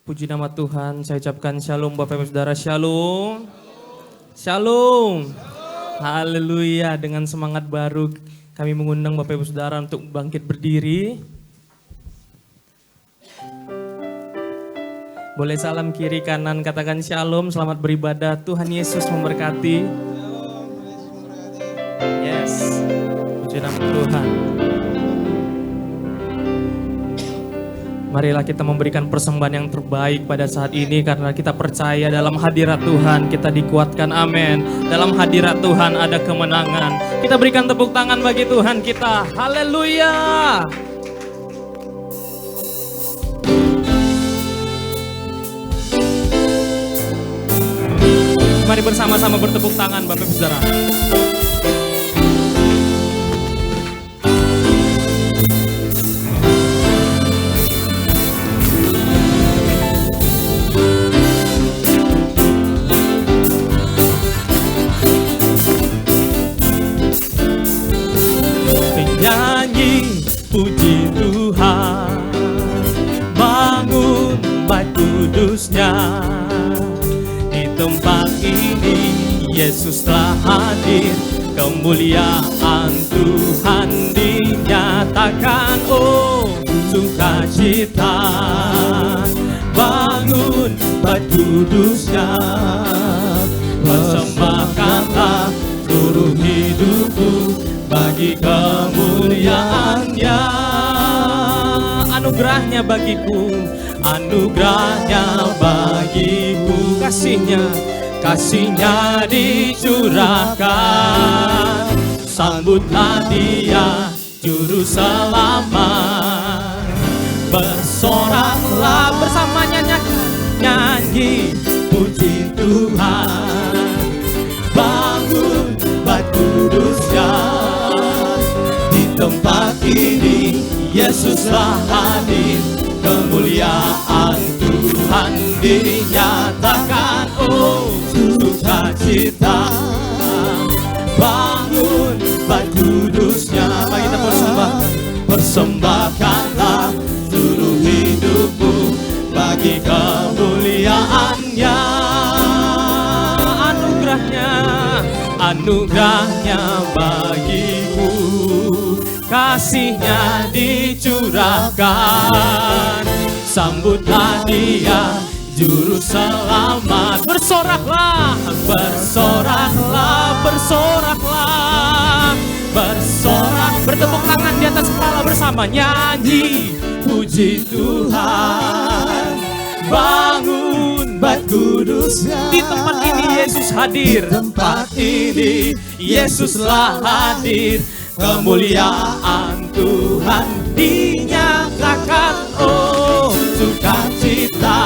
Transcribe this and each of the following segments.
Puji nama Tuhan, saya ucapkan shalom Bapak Ibu Saudara, shalom. Shalom. Haleluya, dengan semangat baru kami mengundang Bapak Ibu Saudara untuk bangkit berdiri. Boleh salam kiri kanan, katakan shalom, selamat beribadah, Tuhan Yesus memberkati. Yes, puji nama Tuhan. Marilah kita memberikan persembahan yang terbaik pada saat ini karena kita percaya dalam hadirat Tuhan kita dikuatkan, amin. Dalam hadirat Tuhan ada kemenangan. Kita berikan tepuk tangan bagi Tuhan kita, haleluya. Mari bersama-sama bertepuk tangan Bapak Ibu Saudara. Nyanyi puji Tuhan, bangun bait kudusnya. Di tempat ini Yesus telah hadir, kemuliaan Tuhan dinyatakan. Oh sukacita, bangun bait kudusnya, persembahkanlah seluruh hidupku bagi kemuliaannya. Anugerahnya bagiku, anugerahnya bagiku, kasihnya dicurahkan. Sambutlah dia juru selamat, bersoraklah bersamanya, nyanyi puji Tuhan, bangun bait kudusnya. Tempat ini Yesuslah hadir, kemuliaan Tuhan dinyatakan. Oh sukacita, bangun bait kudusnya. Mari kita persembahkanlah seluruh hidupku bagi kemuliaannya. Anugerahnya bagiku, kasihnya dicurahkan. Sambutlah dia juru selamat, bersoraklah, bersorak, bertepuk tangan di atas kepala bersama, nyanyi puji Tuhan, bangun bait kudusnya. Di tempat ini Yesus hadir, tempat ini Yesuslah hadir, kemuliaan Tuhan dinyatakan. Oh sukacita,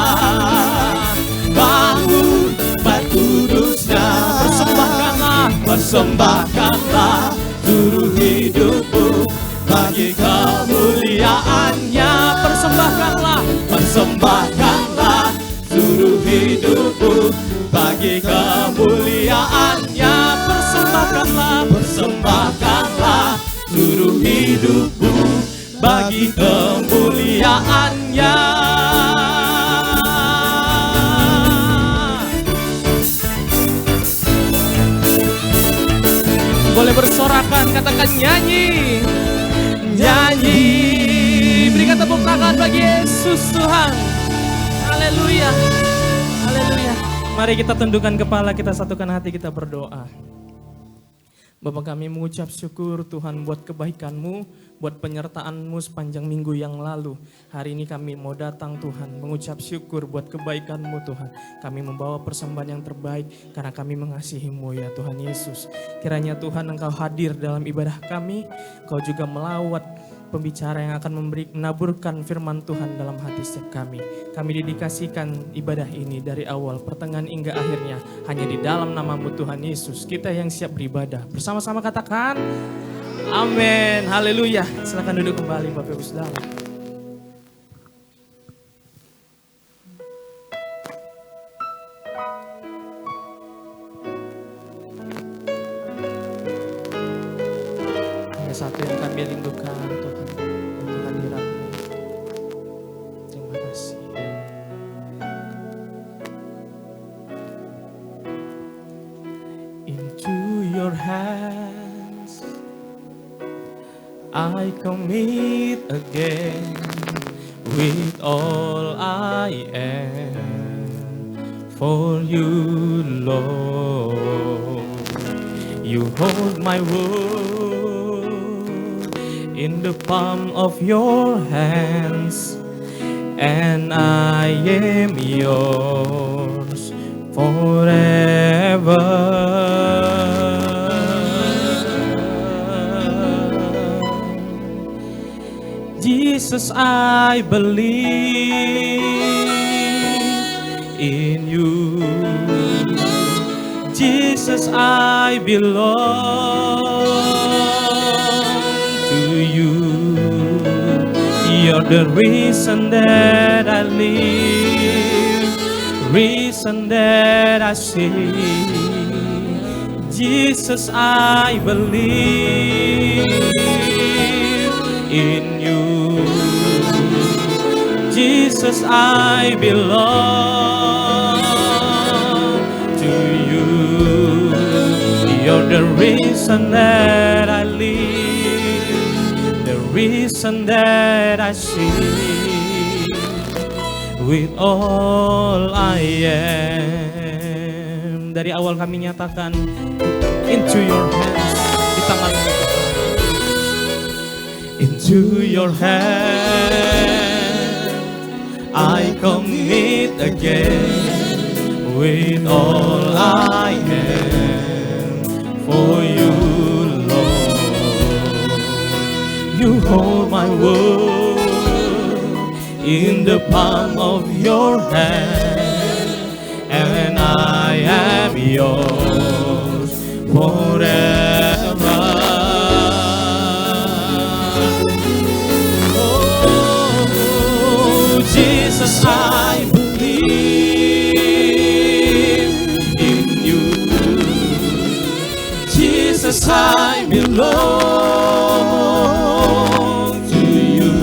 bangun bait kudusnya. Persembahkanlah seluruh hidupku bagi kemuliaannya. Persembahkanlah seluruh hidupku bagi kemuliaannya. Persembahkanlah seluruh hidupku bagi kemuliaannya. Boleh bersorakan, katakan nyanyi, nyanyi. Berikan tepuk tangan bagi Yesus Tuhan. Haleluya, haleluya. Mari kita tundukkan kepala, kita satukan hati, kita berdoa. Bapa, kami mengucap syukur Tuhan buat kebaikan-Mu, buat penyertaan-Mu sepanjang minggu yang lalu. Hari ini kami mau datang Tuhan, mengucap syukur buat kebaikan-Mu Tuhan. Kami membawa persembahan yang terbaik karena kami mengasihi-Mu ya Tuhan Yesus. Kiranya Tuhan Engkau hadir dalam ibadah kami, Engkau juga melawat pembicara yang akan menaburkan firman Tuhan dalam hati setiap kami. Kami dedikasikan ibadah ini dari awal, pertengahan hingga akhirnya hanya di dalam nama-Mu Tuhan Yesus. Kita yang siap beribadah bersama-sama katakan amin, haleluya. Silakan duduk kembali Bapak Ibu Saudara. Hanya satu yang kami rindukan Tuhan, hadirat-Mu. Terima kasih. I commit again with all I am for you, Lord. You hold my world in the palm of your hands, and I am yours forever. Jesus, I believe in you. Jesus, I belong to you. You're the reason that I live, reason that I see. Jesus, I believe in you. Jesus, I belong to you. You're the reason that I live, the reason that I see. With all I am. Dari awal kami nyatakan, into your hands, di tanganmu. Into your hand I commit again with all I am for you, Lord. You hold my world in the palm of your hand, and I am yours forever. Jesus, I believe in you. Jesus, I belong to you.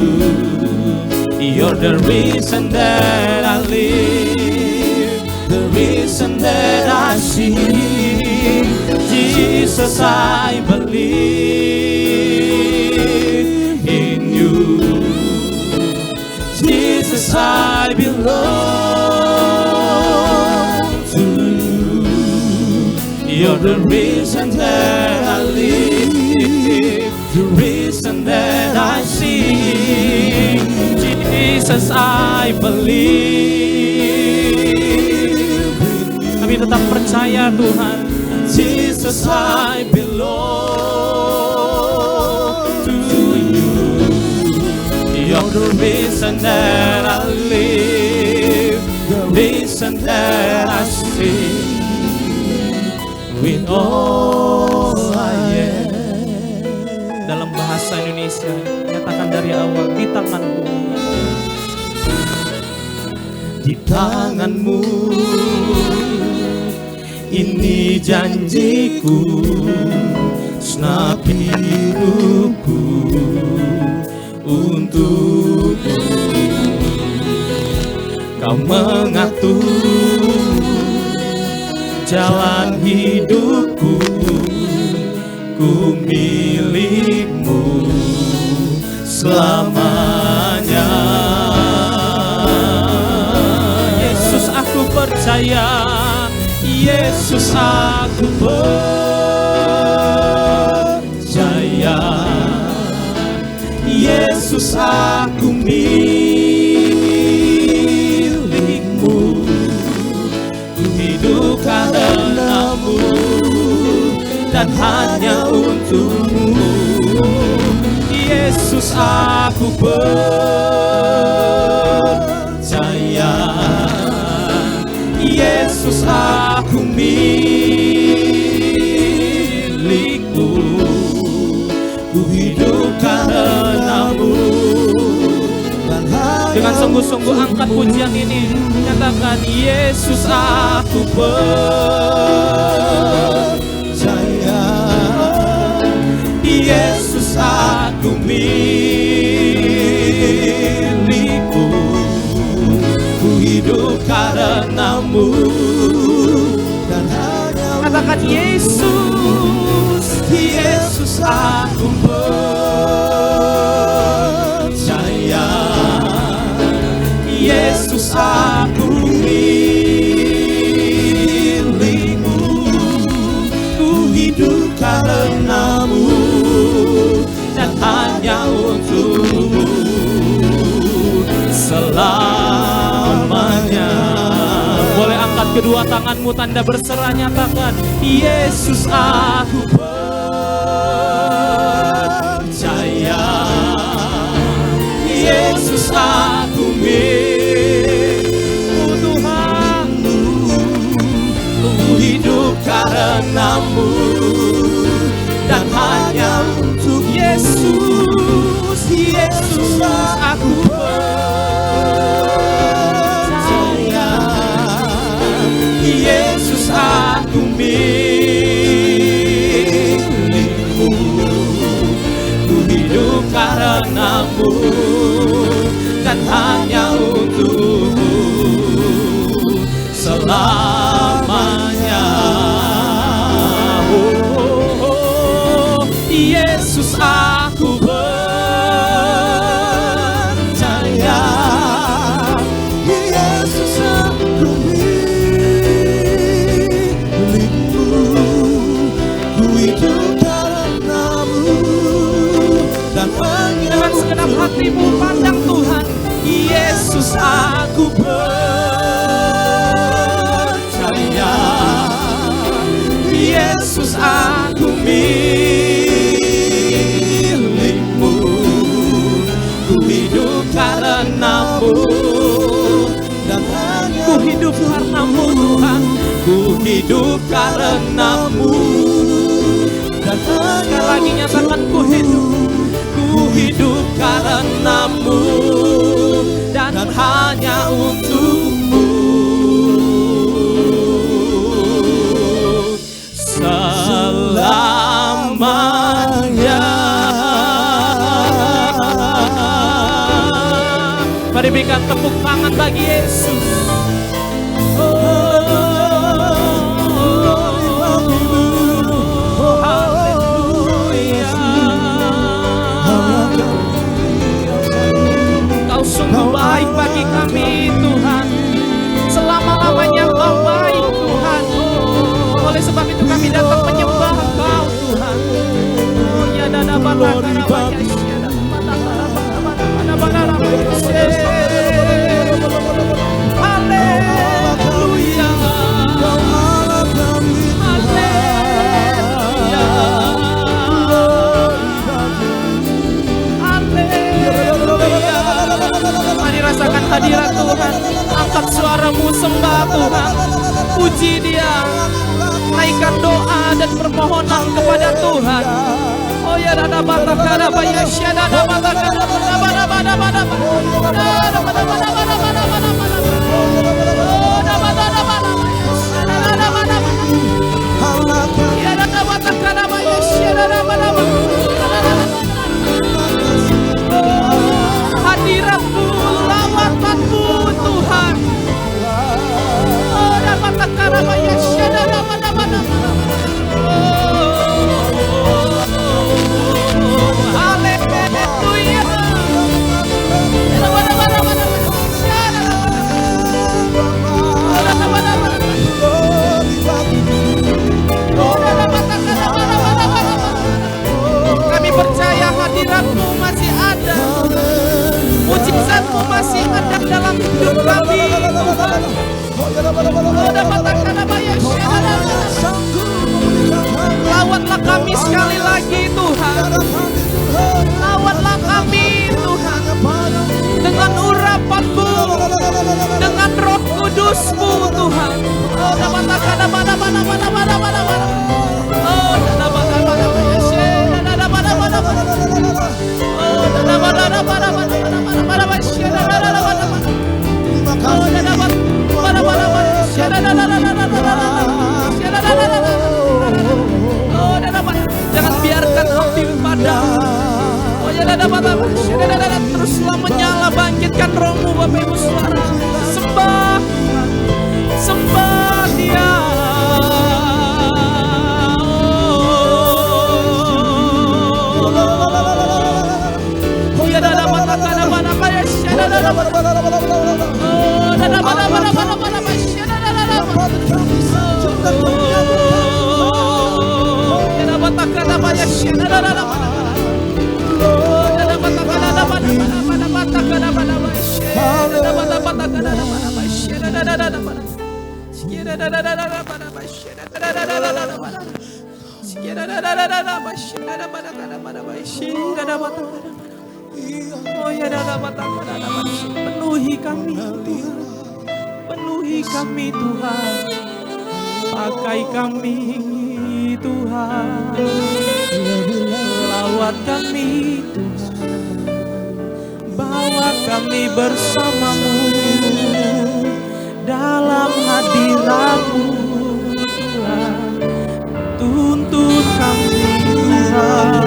You're the reason that I live, the reason that I see. Jesus, I believe in you. Jesus, I belong to you. You're the reason that I live, the reason that I sing. Jesus, I believe. Kami tetap percaya Tuhan. Jesus, I belong to you. You're the reason that I live, the reason that I sing. With all I am. Dalam bahasa Indonesia, nyatakan dari awal, di tanganmu. Di tanganmu, ini janjiku, senap hidupku untukmu. Kau mengatur jalan hidupku, ku milikmu selamanya. Yesus, aku percaya. Yesus, aku percaya. Yesus, aku milikmu. Ku hidup karenamu dan hanya untukmu. Yesus, aku percaya. Yesus, aku milikmu. Ku hidup karenamu. Dengan sungguh-sungguh angkat pujian ini, nyatakan Yesus, aku percaya. Yesus, aku milikmu. Ku hidup karenamu dan hanya katakan Yesus. Yesus, aku percaya. untukmu selamanya. Boleh angkat kedua tanganmu, tanda berserah, nyatakan, Yesus aku percaya, Yesus aku milikmu Tuhan, ku hidup karenamu dan hanya untuk Yesus. Yesus aku percaya, Yesus aku milikmu, ku hidup karenamu dan hanya untukmu selamanya. Yesus aku percaya, Yesus aku milikmu, ku hidup karenamu dan hanya dengan segenap hatimu pandang Tuhan. Yesus aku percaya, Yesus aku milikmu, ku hidup karenamu dan hanya ku hidup karenamu Tuhan, ku hidup karenamu dan sekali lagi nyatakan ku hidup karenamu dan hanya untukmu selamanya. Mari berikan tepuk tangan bagi Yesus. Kau sungguh baik bagi kami Tuhan, selama-lamanya Kau baik Tuhan. Oleh sebab itu kami datang menyembah Kau Tuhan. Oh ya dada bata karabaya syada bata karabaya bata haleluya, haleluya. Mari rasakan hadirat Tuhan. Angkat suaramu, sembah Tuhan, puji Dia, naikkan doa dan permohonan kepada Tuhan. Oh ya dada bata karabaya syada bata karabaya bata bata bata hadiratmu, lawatanmu Tuhan. Oh dapat karabaya syada bata bata. Haleluya. Kami percaya hadirat-Mu masih ada, mujizat-Mu masih ada dalam hidup kami Tuhan. Lawatlah kami sekali lagi Tuhan, lawatlah kami Tuhan dengan urapan-Mu, dengan Roh Kudus-Mu Tuhan. Jangan biarkan api padam. Teruslah menyala, bangkitkan Roh-Mu Bapak Ibu Saudara. Sembah Tuhan, sembah Dia. Penuhi kami Tuhan, penuhi kami Tuhan, pakai kami Tuhan, lawat kami Tuhan, bawa kami bersamamu dalam hadirat-Mu Tuhan, tuntun kami Tuhan.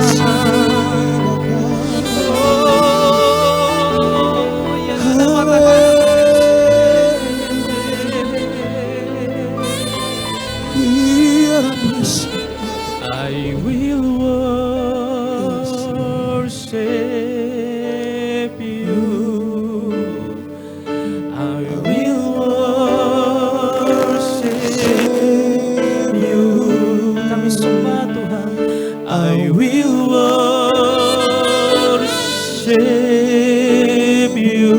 I will worship you. I will worship you. Kami sembah Tuhan. I will worship you.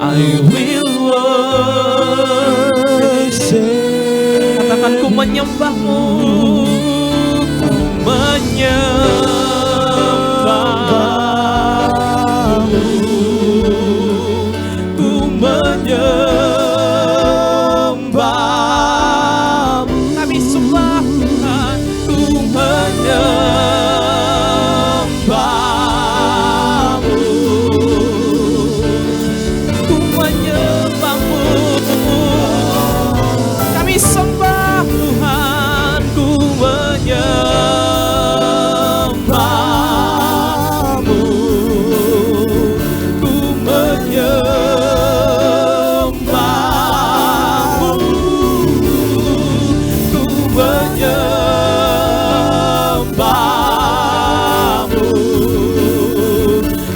I will worship. Katakan ku menyembah-Mu. Ku menyembah-Mu. Ku menyembah-Mu. Kami sembah Tuhan. Ku menyembah-Mu. Ku menyembah-Mu. Kami sembah Tuhan. Ku menyembah-Mu. Ku menyembah-Mu. Ku menyembah-Mu.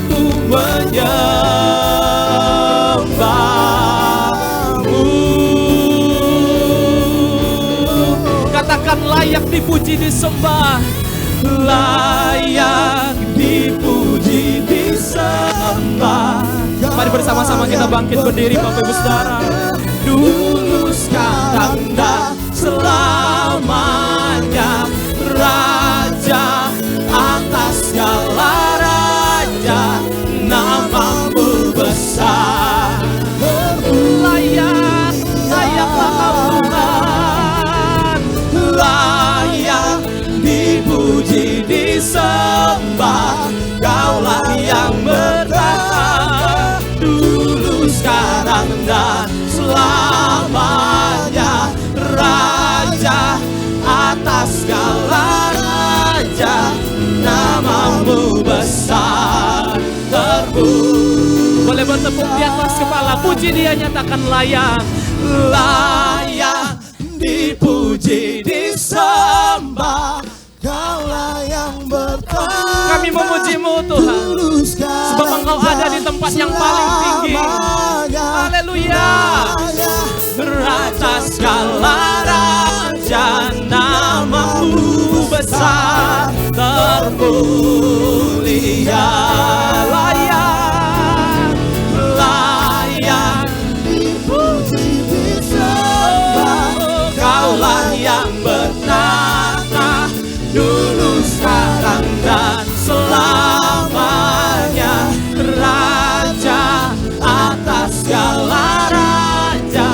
Ku menyembah-Mu. Katakan layak dipuji disembah, layak dipuji disembah. Mari bersama-sama kita bangkit berdiri Bapak Ibu Saudara. Dulu sekarang dan selamanya, Raja atas segala raja, nama-Mu besar. Layak, layaklah Kau Tuhan, layak dipuji disembah. Kaulah yang bertahan dulu, sekarang dan selamanya, Raja atas segala raja, nama-Mu besar terpuji. Boleh bertepuk di atas kepala, puji Dia, nyatakan layak, layak dipuji disembah. Kaulah yang bertahan. Kami memuji-Mu Tuhan, sebab Engkau ada di tempat yang paling tinggi. Haleluya. Raja segala raja, nama-Mu besar termulia. Layak, layak dipuji disembah. Kaulah yang bertata dulu, sekarang dan selamanya, Raja atas segala raja,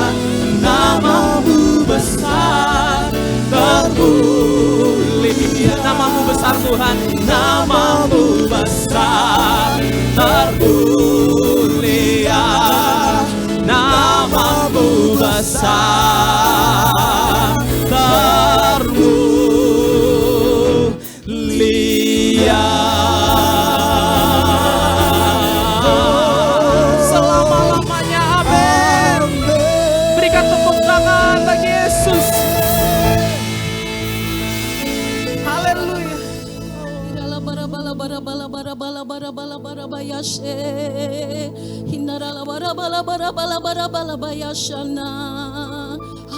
nama-Mu besar termulia. Nama-Mu besar Tuhan, nama-Mu besar termulia. Nama-Mu besar termulia. Selama-lamanya, amin. Berikan tepuk tangan bagi Yesus. Haleluya.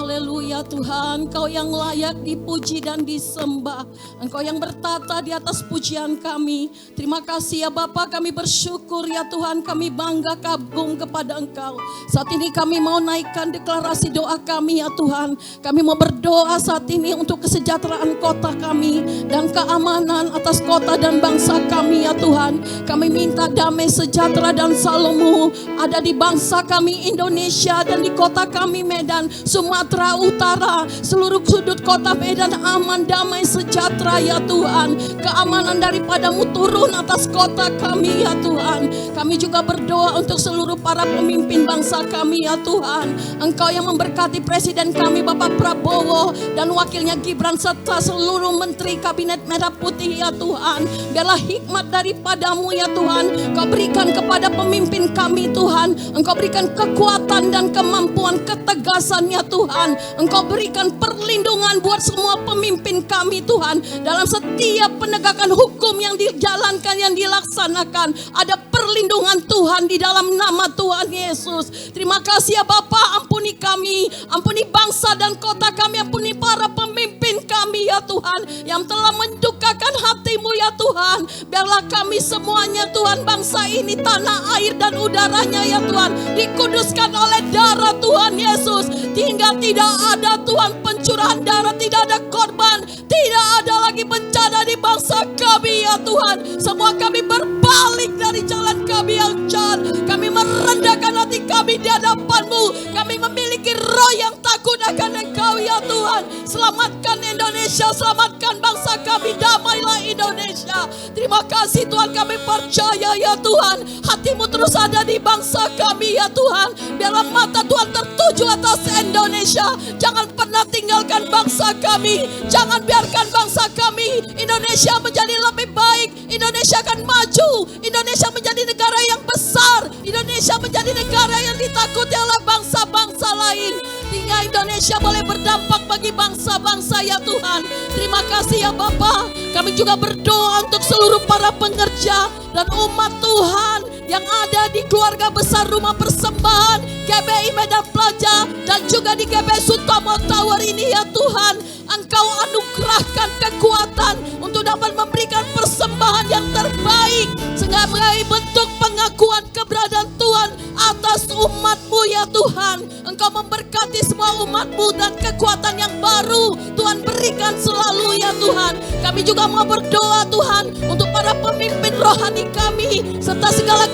Haleluya Tuhan, Engkau yang layak dipuji dan disembah. Engkau yang bertata di atas pujian kami. Terima kasih ya Bapa, kami bersyukur ya Tuhan, kami bangga kagum kepada Engkau. Saat ini kami mau naikkan deklarasi doa kami ya Tuhan. Kami mau berdoa saat ini untuk kesejahteraan kota kami dan keamanan atas kota dan bangsa kami ya Tuhan. Kami minta damai sejahtera dan salam-Mu ada di bangsa kami Indonesia dan di kota kami Medan, Sumatera Utara, seluruh sudut kota Medan aman, damai, sejahtera ya Tuhan. Keamanan daripada-Mu turun atas kota kami ya Tuhan. Kami juga berdoa untuk seluruh para pemimpin bangsa kami ya Tuhan. Engkau yang memberkati Presiden kami Bapak Prabowo dan wakilnya Gibran serta seluruh menteri kabinet merah putih ya Tuhan. Biarlah hikmat daripada-Mu ya Tuhan Kau berikan kepada pemimpin kami Tuhan. Engkau berikan kekuatan dan kemampuan, ketegasan ya Tuhan. Engkau berikan perlindungan buat semua pemimpin kami Tuhan. Dalam setiap penegakan hukum yang dijalankan, yang dilaksanakan, ada perlindungan Tuhan di dalam nama Tuhan Yesus. Terima kasih ya Bapa, ampuni kami, ampuni bangsa dan kota kami, ampuni para pemimpin kami ya Tuhan yang telah mendukakan hati-Mu ya Tuhan. Biarlah kami semuanya Tuhan, bangsa ini, tanah air dan udaranya ya Tuhan, dikuduskan oleh darah Tuhan Yesus. Hingga tidak ada Tuhan pencurahan darah, tidak ada korban, tidak ada lagi bencana di bangsa kami ya Tuhan. Semua kami berbalik dari jalan kami yang jahat. Kami merendahkan hati kami di hadapan-Mu. Kami memiliki roh yang takut akan Engkau ya Tuhan. Selamatkan Indonesia, selamatkan bangsa kami, damailah Indonesia. Terima kasih Tuhan, kami percaya ya Tuhan, hati-Mu terus ada di bangsa kami ya Tuhan. Biarlah mata Tuhan tertuju atas Indonesia. Jangan pernah tinggalkan bangsa kami. Jangan biarkan bangsa kami Indonesia menjadi lebih baik. Indonesia akan maju. Indonesia menjadi negara yang besar. Indonesia menjadi negara yang ditakuti oleh bangsa-bangsa lain. Hingga Indonesia boleh berdampak bagi bangsa-bangsa ya Tuhan. Terima kasih ya Bapa. Kami juga berdoa untuk seluruh para pengerja dan umat Tuhan yang ada di keluarga besar Rumah Persembahan GBI Medan Plaza dan juga di GBI Sutomo Tower ini ya Tuhan. Engkau anugerahkan kekuatan untuk dapat memberikan persembahan yang terbaik sebagai bentuk pengakuan keberadaan Tuhan atas umat-Mu ya Tuhan. Engkau memberkati semua umat-Mu dan kekuatan yang baru Tuhan berikan selalu ya Tuhan. Kami juga mau berdoa Tuhan untuk para pemimpin rohani kami serta segala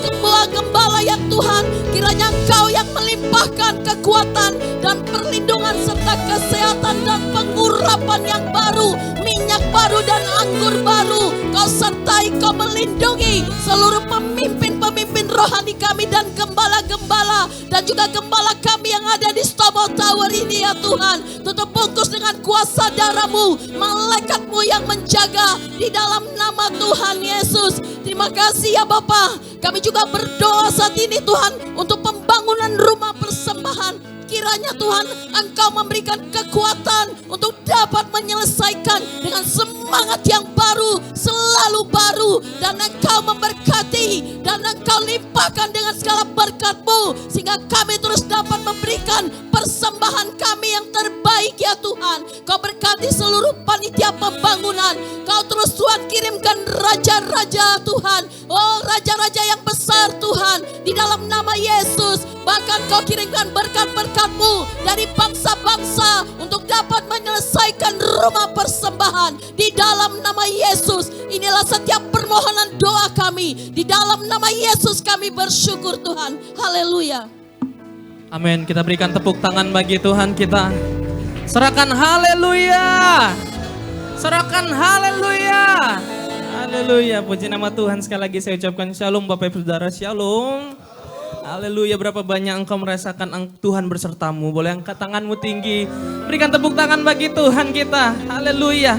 gembala ya Tuhan. Kiranya Engkau yang melimpahkan kekuatan dan perlindungan serta kesehatan dan pengurapan yang baru, minyak baru dan anggur baru. Kau sertai, Kau melindungi seluruh pemimpin-pemimpin rohani kami dan gembala-gembala dan juga gembala kami yang ada di Sutomo Tower ini ya Tuhan. Tutup bungkus dengan kuasa darah-Mu, malaikat-Mu yang menjaga di dalam nama Tuhan Yesus. Terima kasih ya Bapa. Kami juga berdoa saat ini Tuhan untuk pembangunan Rumah Persembahan. Kiranya Tuhan Engkau memberikan kekuatan untuk dapat menyelesaikan dengan semangat yang baru, selalu baru. Dan Engkau memberkati dan Engkau limpahkan dengan segala berkat-Mu. Sehingga kami terus dapat memberikan persembahan kami yang terbaik ya Tuhan. Kau berkati seluruh panitia pembangunan. Kau terus Tuhan kirimkan raja-raja Tuhan. Oh raja-raja yang besar Tuhan. Di dalam nama Yesus. Bahkan Kau kirimkan berkat-berkat-Mu dari bangsa-bangsa untuk dapat menyelesaikan Rumah Persembahan. Di dalam nama Yesus. Inilah setiap permohonan doa kami. Di dalam nama Yesus kami bersyukur Tuhan. Haleluya. Amin. Kita berikan tepuk tangan bagi Tuhan kita. Serahkan haleluya. Serahkan haleluya. Haleluya. Puji nama Tuhan. Sekali lagi saya ucapkan shalom Bapak Ibu Saudara. Shalom. Haleluya, berapa banyak engkau merasakan Tuhan bersertamu. Boleh angkat tanganmu tinggi. Berikan tepuk tangan bagi Tuhan kita. Haleluya.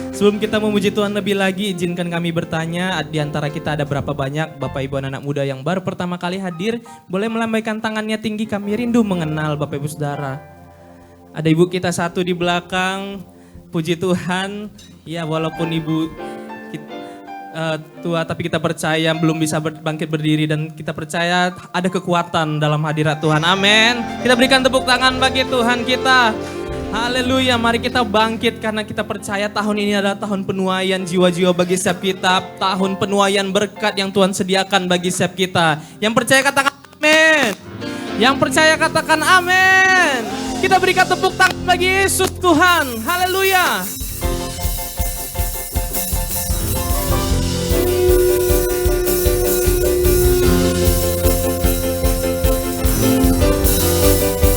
Sebelum kita memuji Tuhan lebih lagi, izinkan kami bertanya. Di antara kita ada berapa banyak Bapak Ibu anak muda yang baru pertama kali hadir. Boleh melambaikan tangannya tinggi, kami rindu mengenal Bapak Ibu Saudara. Ada ibu kita satu di belakang. Puji Tuhan. Ya walaupun ibu tua tapi kita percaya belum bisa bangkit berdiri dan kita percaya ada kekuatan dalam hadirat Tuhan. Amin. Kita berikan tepuk tangan bagi Tuhan kita. Haleluya, mari kita bangkit karena kita percaya tahun ini adalah tahun penuaian jiwa-jiwa bagi setiap kita. Tahun penuaian berkat yang Tuhan sediakan bagi setiap kita. Yang percaya katakan amin. Yang percaya katakan amin. Kita berikan tepuk tangan bagi Yesus Tuhan. Haleluya.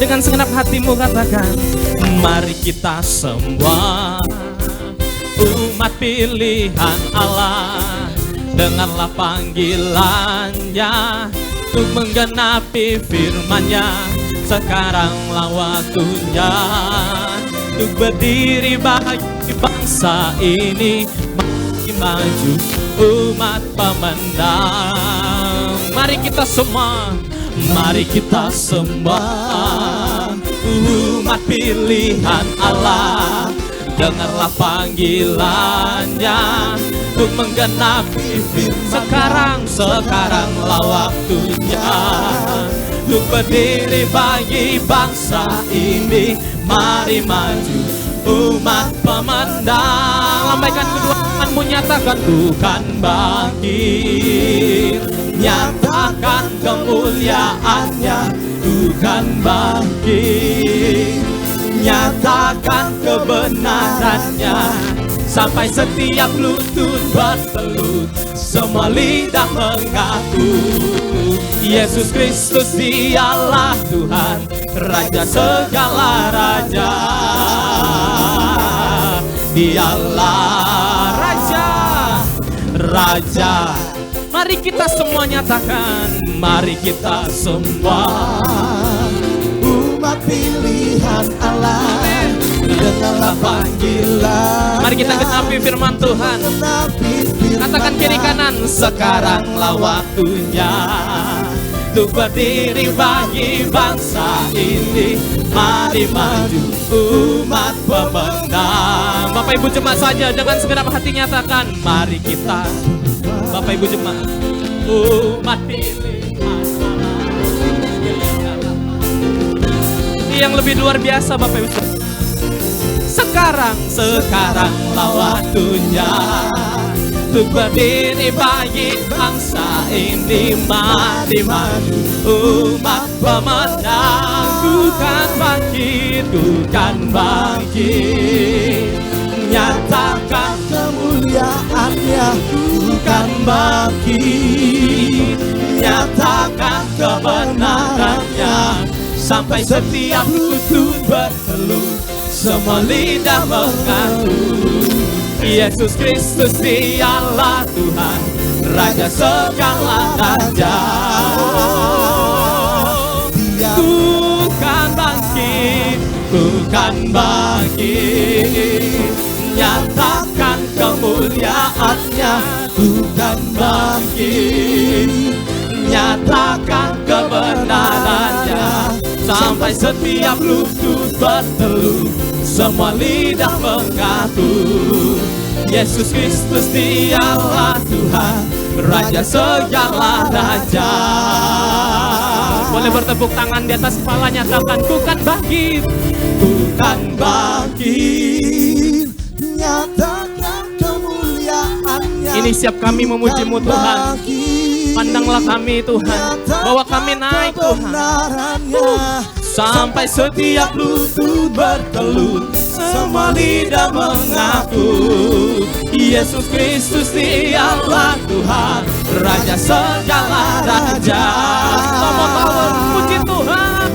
Dengan segenap hatimu katakan, mari kita semua umat pilihan Allah, dengarlah panggilannya untuk menggenapi firman-Nya. Sekaranglah waktunya untuk berdiri bagi bangsa ini, mari maju umat pemenang. Mari kita semua, mari kita semua umat pilihan Allah, dengarlah panggilannya untuk menggenapi firman. Sekaranglah waktunya untuk berdiri bagi bangsa ini, mari maju umat pemenang. Lambaikan kedua tanganmu, nyatakan bukan bangkit, nyatakan kemuliaannya. Bukan bangkit, nyatakan kebenarannya. Sampai setiap lutut bertelut, semua lidah mengaku Yesus Kristus dialah Tuhan, Raja segala raja. Dialah Raja, Raja. Mari kita semua nyatakan, mari kita semua umat pilihan Allah, dengarlah panggilan. Mari kita genapi firman Tuhan. Katakan kiri kanan, sekaranglah waktunya untuk berdiri bagi bangsa ini, mari maju umat pemenang. Bapak Ibu jemaat saja dengan segenap hati nyatakan, mari kita, Bapak Ibu jemaat, umat pilihan yang lebih luar biasa Bapak Ibu. Sekaranglah waktunya untuk berdiri bagi bangsa ini, mari maju umat pemenang. Bukan bangkit, bukan bangkit, nyatakan kemuliaannya. bukan bangkit, nyatakan kebenarannya. Sampai setiap lutut bertelut, semua lidah mengaku Yesus Kristus dialah Tuhan, Raja segala raja. Bukan bangkit, bukan bangkit, nyatakan kemuliaannya. Bukan bangkit, nyatakan kebenarannya. Sampai setiap lutut bertelut, semua lidah mengaku Yesus Kristus dialah Tuhan, Raja segala raja. Boleh bertepuk tangan di atas kepala, nyatakan bukan bangkit, bukan bangkit, Nyatakan kemuliaannya. ini siap kami memuji-Mu Tuhan. Pandanglah kami Tuhan, bahwa kami naik Tuhan. Sampai setiap lutut bertelut, semua lidah mengaku Yesus Kristus dialah Tuhan, Raja segala raja. Sama-sama puji Tuhan.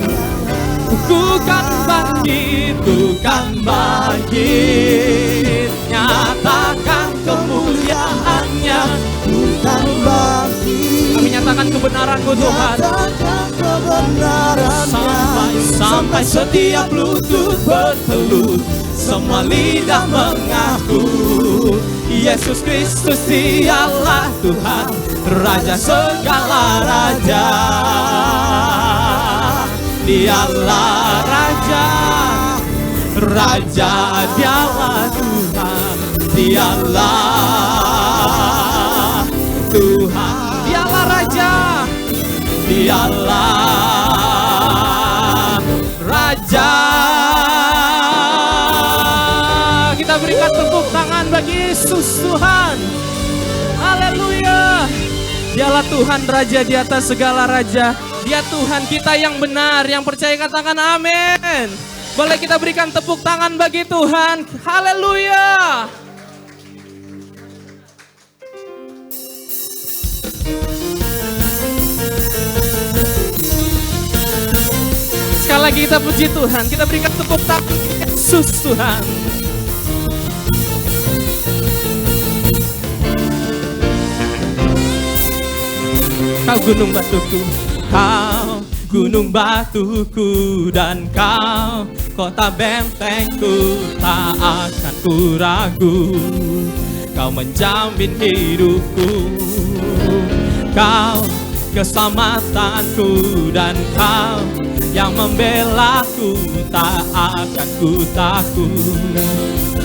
Bukan bangkit, bukan bangkit, nyatakan kemuliaannya. Bukan bangkit, Kami nyatakan kebenaran-Mu Tuhan. nyatakan kebenarannya. Sampai setiap lutut bertelut, semua lidah mengaku Yesus Kristus dialah Tuhan, Raja segala raja. Dialah Raja, Raja dialah Tuhan, dialah Tuhan, dialah Raja, dialah Raja. bagi Yesus Tuhan. Haleluya. Dialah Tuhan Raja di atas segala raja. Dia Tuhan kita yang benar, yang percaya katakan amin. Boleh kita berikan tepuk tangan bagi Tuhan. Haleluya. Sekali lagi kita puji Tuhan, kita berikan tepuk tangan Yesus Tuhan. Kau gunung batuku, kau gunung batuku, dan kau kota bentengku, tak akan ku ragu. Kau menjamin hidupku, kau keselamatanku, dan kau yang membelaku, tak akan ku takut.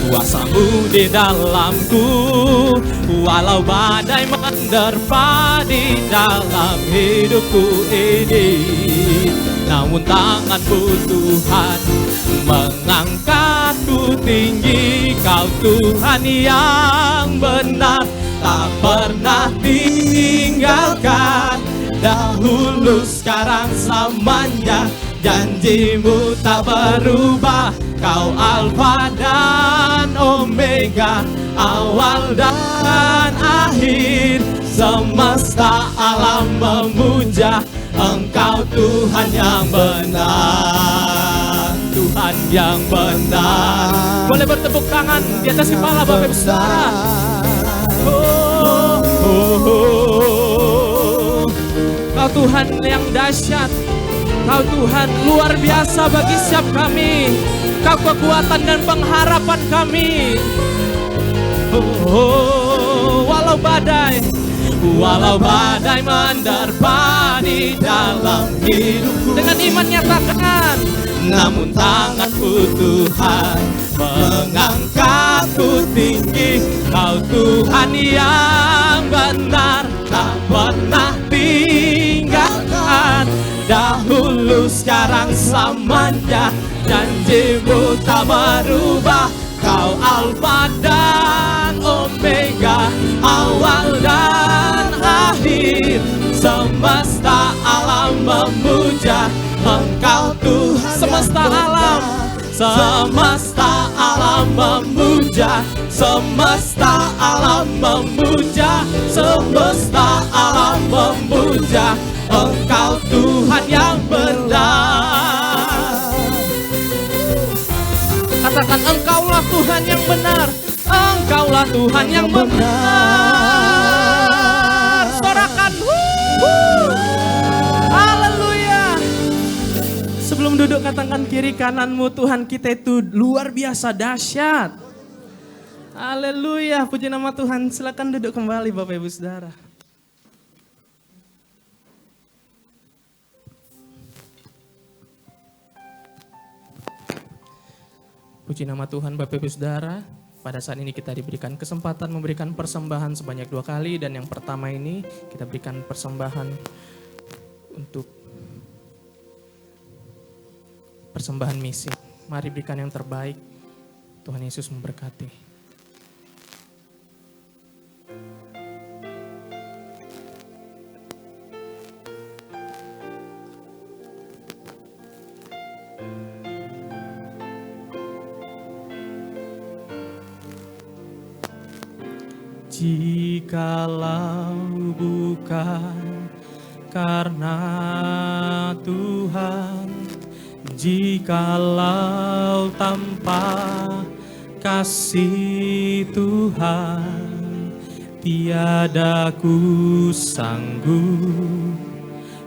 Kuasamu di dalamku, walau badai menerpa di dalam hidupku ini. Namun tanganmu Tuhan mengangkatku tinggi. Kau Tuhan yang benar, tak pernah tinggalkan. Dahulu sekarang selamanya, janjimu tak berubah. Kau Alfa dan Omega, awal dan akhir. Semesta alam memuja Engkau Tuhan yang benar, Tuhan yang benar. Boleh bertepuk tangan di atas kepala Bapak Ibu Saudara. Kau Tuhan yang dahsyat, Kau Tuhan luar biasa bagi setiap kami. Kau kekuatan dan pengharapan kami. Walau badai menerpa di dalam hidupku, dengan iman nyatakan, namun tanganku Tuhan mengangkatku tinggi. Kau Tuhan yang benar, tak pernah tinggalkan. Dahulu sekarang selamanya, janjimu tak berubah. Kau Alfa dan Omega, awal dan akhir. Semesta alam memuja Engkau Tuhan. Semesta alam memuja, semesta alam memuja, semesta alam memuja Engkau Tuhan yang benar. Katakan, Engkaulah Tuhan yang benar, Engkaulah Tuhan yang benar. Sorakan, haleluya. Sebelum duduk katakan kiri kananmu, Tuhan kita itu luar biasa dahsyat. Haleluya, puji nama Tuhan. Silakan duduk kembali Bapak Ibu Saudara. Puji nama Tuhan Bapak Ibu Saudara. Pada saat ini kita diberikan kesempatan memberikan persembahan sebanyak 2 kali. Dan yang pertama ini kita berikan persembahan untuk persembahan misi. Mari berikan yang terbaik. Tuhan Yesus memberkati. Jikalau bukan karena Tuhan, jikalau tanpa kasih Tuhan, tiada ku sanggup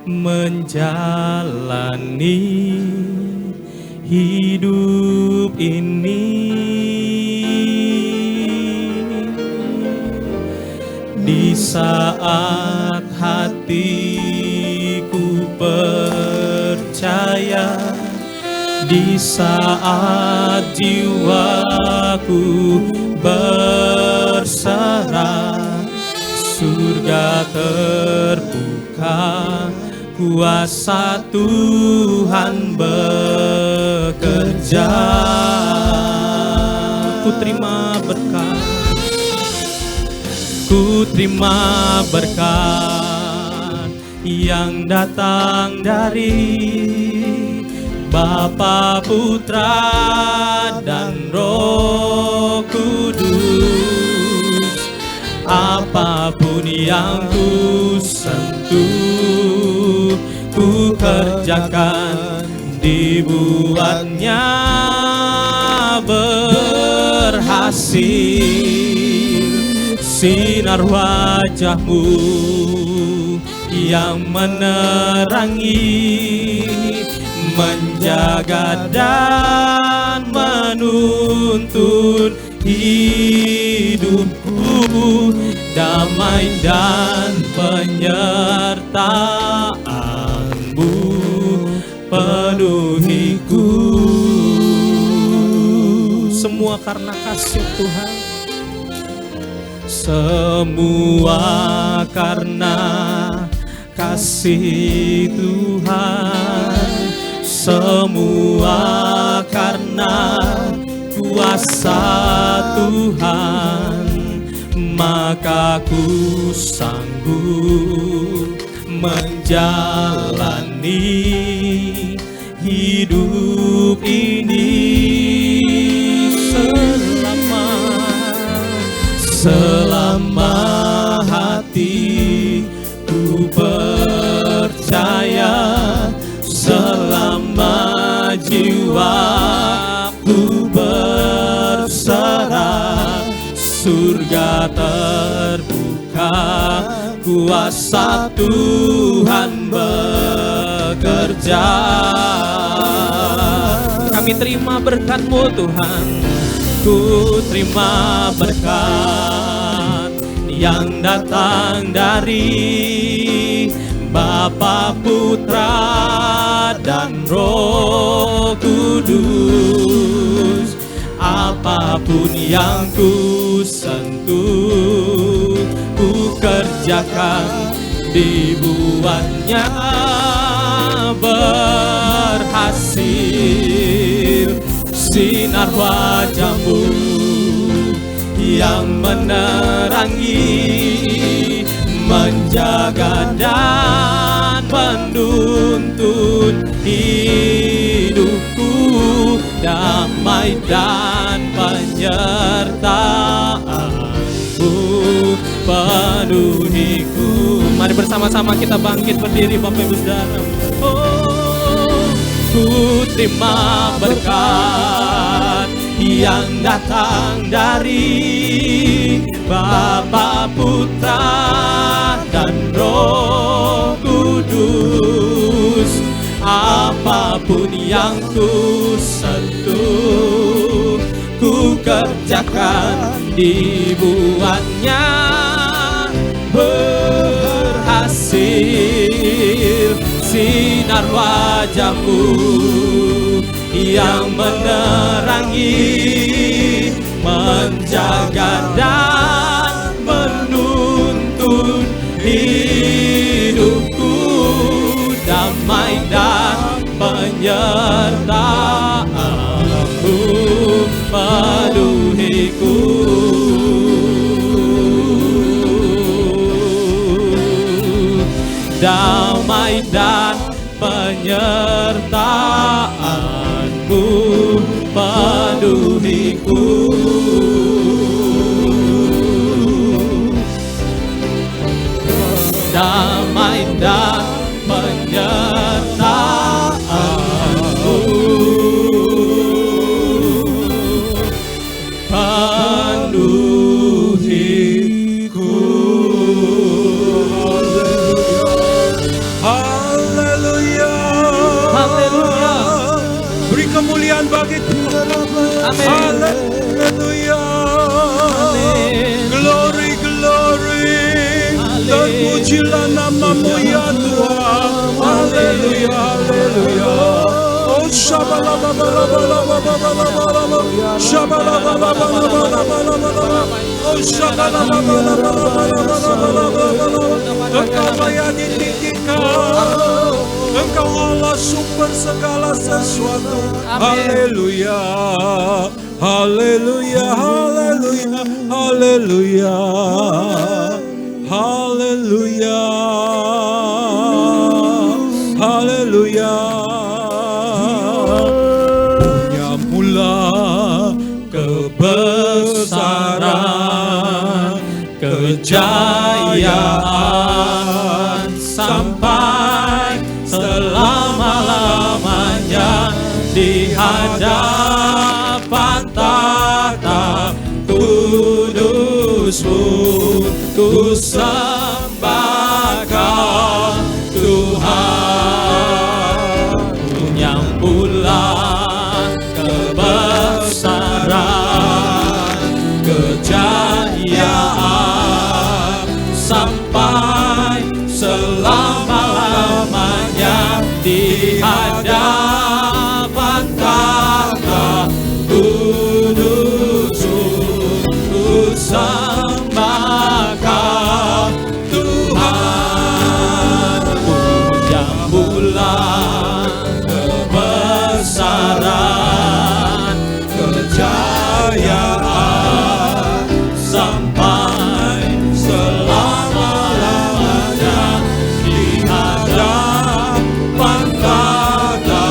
menjalani hidup ini. Di saat hatiku percaya, di saat jiwaku berserah, surga terbuka, kuasa Tuhan bekerja. Ku terima berkat, ku terima berkat yang datang dari Bapa, Putra, dan Roh Kudus. Apapun yang ku sentuh, ku kerjakan, dibuatnya berhasil. Sinar wajah-Mu yang menerangi, menjaga dan menuntun hidupku, damai dan penyertaan-Mu penuhiku. Semua karena kasih Tuhan, semua karena kasih Tuhan, semua karena kuasa Tuhan, maka ku sanggup menjalani hidup ini selama hatiku percaya, selama jiwaku berserah, surga terbuka, kuasa Tuhan bekerja. Kami terima berkat-Mu Tuhan, ku terima berkat yang datang dari Bapa, Putra, dan Roh Kudus. Apapun yang ku sentuh, ku kerjakan, dibuatnya berhasil. Sinar wajah-Mu yang menerangi, menjaga dan menuntun hidupku, damai dan penyertaan-Mu penuhiku. Mari bersama-sama kita bangkit berdiri, Bapak Ibu Saudara. Ku terima berkat yang datang dari Bapa, Putra, dan Roh Kudus. Apapun yang ku sentuh, ku kerjakan, dibuatnya berhasil. Sinar wajah-Mu yang menerangi, menjaga dan menuntun hidupku, damai dan penyertaan-Mu penuhiku. Damai dan penyertaan-Mu penuhiku. Damai dan penyertaan-Mu penuhiku. Kemuliaan bagi Tuhan. Amin. Haleluya. Glory, glory. Dan pujilah nama-Mu ya Tuhan. Haleluya, haleluya. Oh shabalabalabalabalabalabala. Shabalabalabalabalabalabala. Oh shabalabalabalabalabalabala. Engkau layak ditinggikan. Engkau Allah sumber segala sesuatu. Haleluya, haleluya, haleluya, haleluya, haleluya, haleluya. Punya mula kebesaran, kejayaan sampai selama-lamanya di hadapan tahta kudus-Mu. Ku sembah Kau Tuhan, punya bulan kebesaran, kejayaan sampai selama-lamanya di hadapan tahta kudus-Mu. Ku sembah Kau Tuhan, punya bulan kebesaran, kejayaan sampai selama-lamanya di hadapan tahta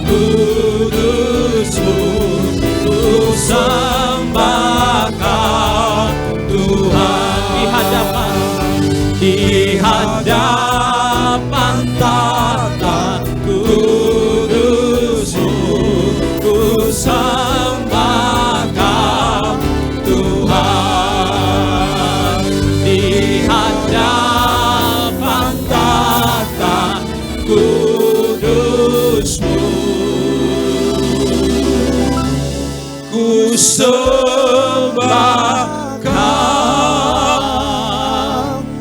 kudus-Mu. Ku sembah Kau Tuhan, di hadapan tahta kudus-Mu. Ku sembah Kau Tuhan, di hadapan tahta kudus-Mu. Ku sembah Kau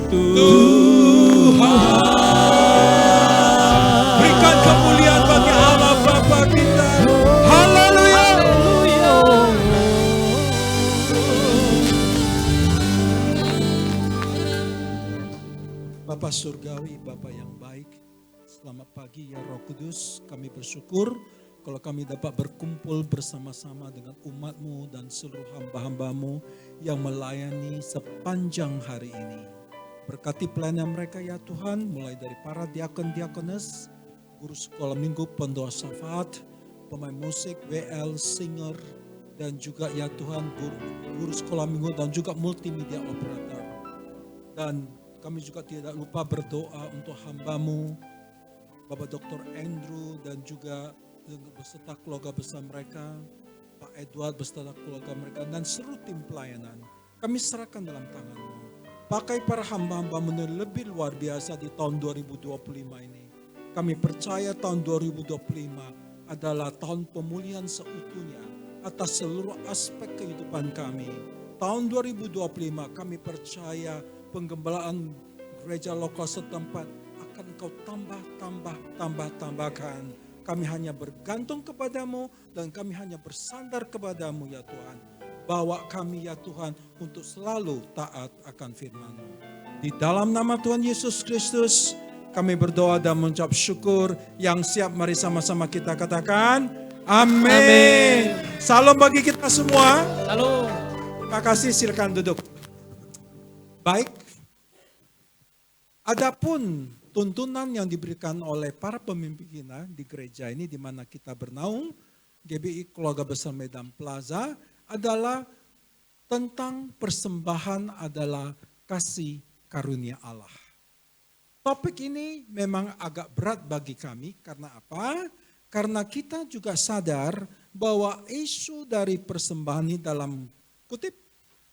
Tuhan. Berikan kemuliaan bagi Allah Bapa kita. Haleluya. Bapa surgawi, Bapa yang baik, selamat pagi ya Roh Kudus. Kami bersyukur kalau kami dapat berkumpul bersama-sama dengan umat-Mu dan seluruh hamba-hamba-Mu yang melayani sepanjang hari ini. Berkati pelayanan mereka ya Tuhan, mulai dari para diakon-diakones, guru sekolah minggu, pendoa syafaat, pemain musik, WL, singer, dan juga ya Tuhan guru sekolah minggu dan juga multimedia operator. Dan kami juga tidak lupa berdoa untuk hamba-Mu, Bapak Dr. Andrew dan juga beserta keluarga besar mereka, Pak Edward beserta keluarga mereka dan seluruh tim pelayanan. Kami serahkan dalam tangan-Mu. Pakai para hamba-hamba-Mu lebih luar biasa di tahun 2025 ini. Kami percaya tahun 2025 adalah tahun pemulihan seutuhnya atas seluruh aspek kehidupan kami. Tahun 2025 kami percaya penggembalaan gereja lokal setempat akan Engkau tambahkan. Kami hanya bergantung kepadamu dan kami hanya bersandar kepadamu ya Tuhan. Bawa kami ya Tuhan untuk selalu taat akan firman-Mu. Di dalam nama Tuhan Yesus Kristus kami berdoa dan mengucap syukur. Yang siap mari sama-sama kita katakan amin. Salam bagi kita semua. Halo. Terima kasih, silakan duduk. Baik. Adapun tuntunan yang diberikan oleh para pemimpin kita di gereja ini di mana kita bernaung, GBI Keluarga Besar Medan Plaza, adalah tentang persembahan adalah kasih karunia Allah. Topik ini memang agak berat bagi kami, karena apa? Karena kita juga sadar bahwa isu dari persembahan ini dalam kutip,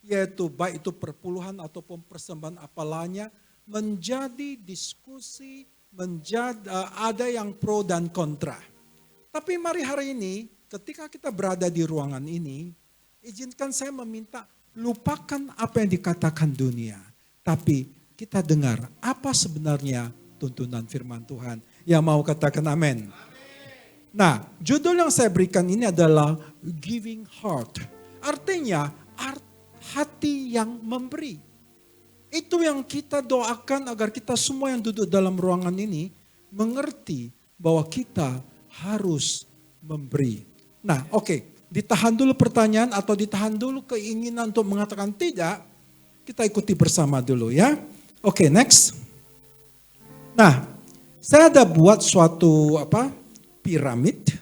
yaitu baik itu perpuluhan ataupun persembahan apalanya, menjadi diskusi, ada yang pro dan kontra. Tapi mari hari ini, ketika kita berada di ruangan ini, izinkan saya meminta lupakan apa yang dikatakan dunia. Tapi kita dengar apa sebenarnya tuntunan firman Tuhan. Yang mau katakan amin. Nah, judul yang saya berikan ini adalah Giving Heart. Artinya hati yang memberi. Itu yang kita doakan agar kita semua yang duduk dalam ruangan ini mengerti bahwa kita harus memberi. Nah, oke, ditahan dulu pertanyaan atau ditahan dulu keinginan untuk mengatakan tidak. Kita ikuti bersama dulu ya. Oke, next. Nah, saya ada buat suatu piramid.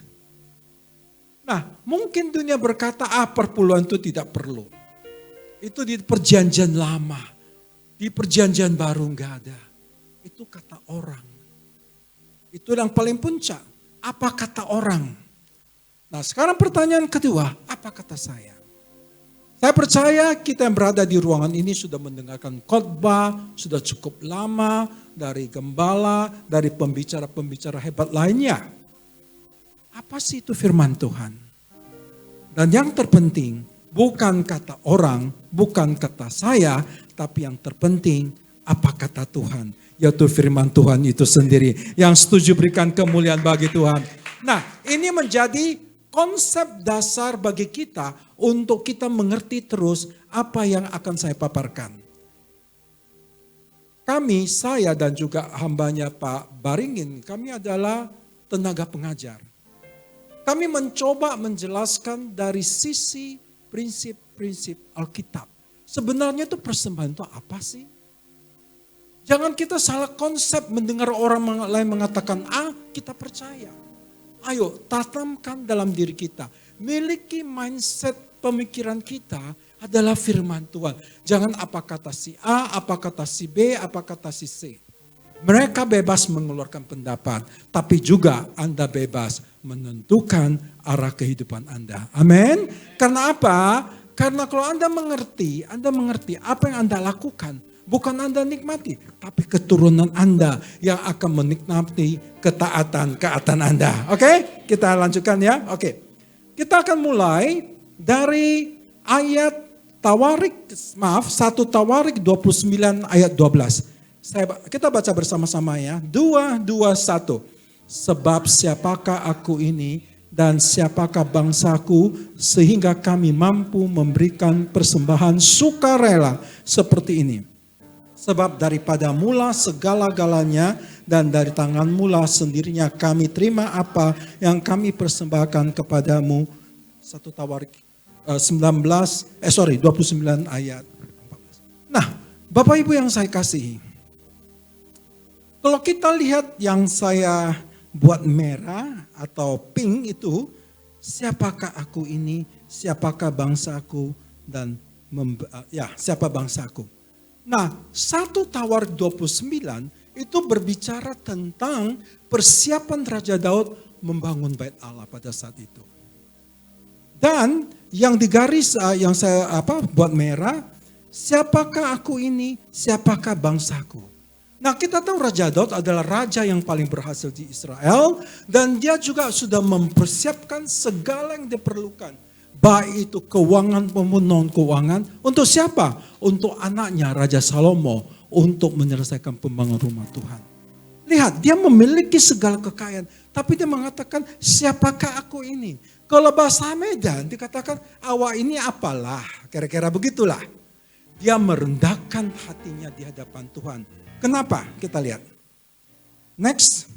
Nah, mungkin dunia berkata perpuluhan itu tidak perlu. Itu di perjanjian lama, di perjanjian baru enggak ada. Itu kata orang. Itu yang paling puncak. Apa kata orang? Nah, sekarang pertanyaan kedua, apa kata saya? Saya percaya kita yang berada di ruangan ini sudah mendengarkan khotbah, sudah cukup lama dari gembala, dari pembicara-pembicara hebat lainnya. Apa sih itu firman Tuhan? Dan yang terpenting, bukan kata orang, bukan kata saya, tapi yang terpenting apa kata Tuhan. Yaitu firman Tuhan itu sendiri. Yang setuju berikan kemuliaan bagi Tuhan. Nah, ini menjadi konsep dasar bagi kita untuk kita mengerti terus apa yang akan saya paparkan. Kami, saya dan juga hambanya Pak Baringin, kami adalah tenaga pengajar. Kami mencoba menjelaskan dari sisi prinsip-prinsip Alkitab. Sebenarnya itu persembahan itu apa sih? Jangan kita salah konsep mendengar orang lain mengatakan A, kita percaya. Ayo tanamkan dalam diri kita. Miliki mindset pemikiran kita adalah firman Tuhan. Jangan apa kata si A, apa kata si B, apa kata si C. Mereka bebas mengeluarkan pendapat, tapi juga Anda bebas menentukan arah kehidupan Anda. Amin. Karena apa? Karena kalau Anda mengerti apa yang Anda lakukan. Bukan Anda nikmati, tapi keturunan Anda yang akan menikmati ketaatan Anda. Oke? Kita lanjutkan ya. Oke. Kita akan mulai dari ayat 1 Tawarik 29 ayat 12. Kita baca bersama-sama ya. 2, 2, 1. Sebab siapakah aku ini dan siapakah bangsaku sehingga kami mampu memberikan persembahan sukarela seperti ini. Sebab daripada mula segala-galanya dan dari tangan mula sendirinya kami terima apa yang kami persembahkan kepadamu. 1 Tawarik 29 ayat 14. Nah, Bapak Ibu yang saya kasihi. Kalau kita lihat yang saya buat merah atau pink itu, siapakah aku ini, siapakah bangsaku dan siapa bangsaku. Nah, 1 Tawarik 29 itu berbicara tentang persiapan Raja Daud membangun bait Allah pada saat itu. Dan yang digaris yang saya buat merah, siapakah aku ini, siapakah bangsaku. Nah, kita tahu Raja Daud adalah raja yang paling berhasil di Israel dan dia juga sudah mempersiapkan segala yang diperlukan. Baik itu keuangan maupun non keuangan. Untuk siapa? Untuk anaknya Raja Salomo untuk menyelesaikan pembangunan rumah Tuhan. Lihat, dia memiliki segala kekayaan. Tapi dia mengatakan, siapakah aku ini? Kalau bahasa Medan dikatakan, awak ini apalah. Kira-kira begitulah. Dia merendahkan hatinya di hadapan Tuhan. Kenapa? Kita lihat. Next.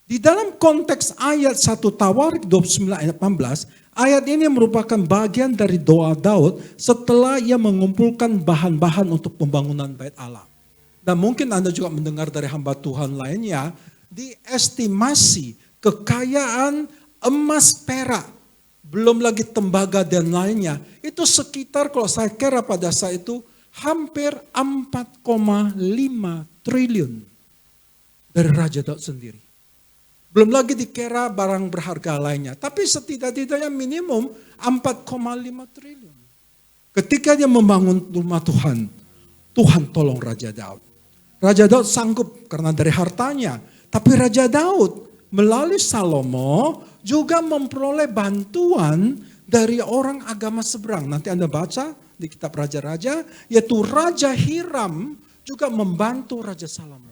Di dalam konteks ayat 1 Tawarik 29 ayat 18, ayat ini merupakan bagian dari doa Daud setelah ia mengumpulkan bahan-bahan untuk pembangunan bait Allah. Dan mungkin Anda juga mendengar dari hamba Tuhan lainnya, diestimasi kekayaan emas perak, belum lagi tembaga dan lainnya, itu sekitar kalau saya kira pada saat itu hampir 4,5 triliun dari Raja Daud sendiri. Belum lagi dikira barang berharga lainnya. Tapi setidak-tidaknya minimum 4,5 triliun. Ketika dia membangun rumah Tuhan, Tuhan tolong Raja Daud. Raja Daud sanggup karena dari hartanya. Tapi Raja Daud melalui Salomo juga memperoleh bantuan dari orang agama seberang. Nanti Anda baca di kitab Raja-Raja, yaitu Raja Hiram juga membantu Raja Salomo.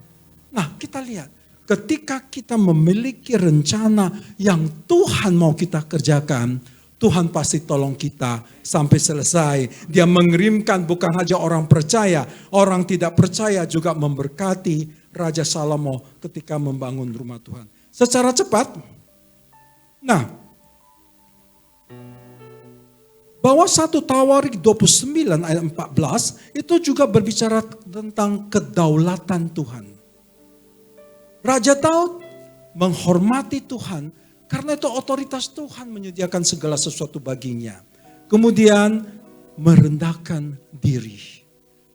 Nah, kita lihat. Ketika kita memiliki rencana yang Tuhan mau kita kerjakan, Tuhan pasti tolong kita sampai selesai. Dia mengirimkan bukan saja orang percaya, orang tidak percaya juga memberkati Raja Salomo ketika membangun rumah Tuhan. Secara cepat, nah, bahwa 1 Tawarik 29 ayat 14 itu juga berbicara tentang kedaulatan Tuhan. Raja Daud menghormati Tuhan karena itu otoritas Tuhan menyediakan segala sesuatu baginya. Kemudian merendahkan diri.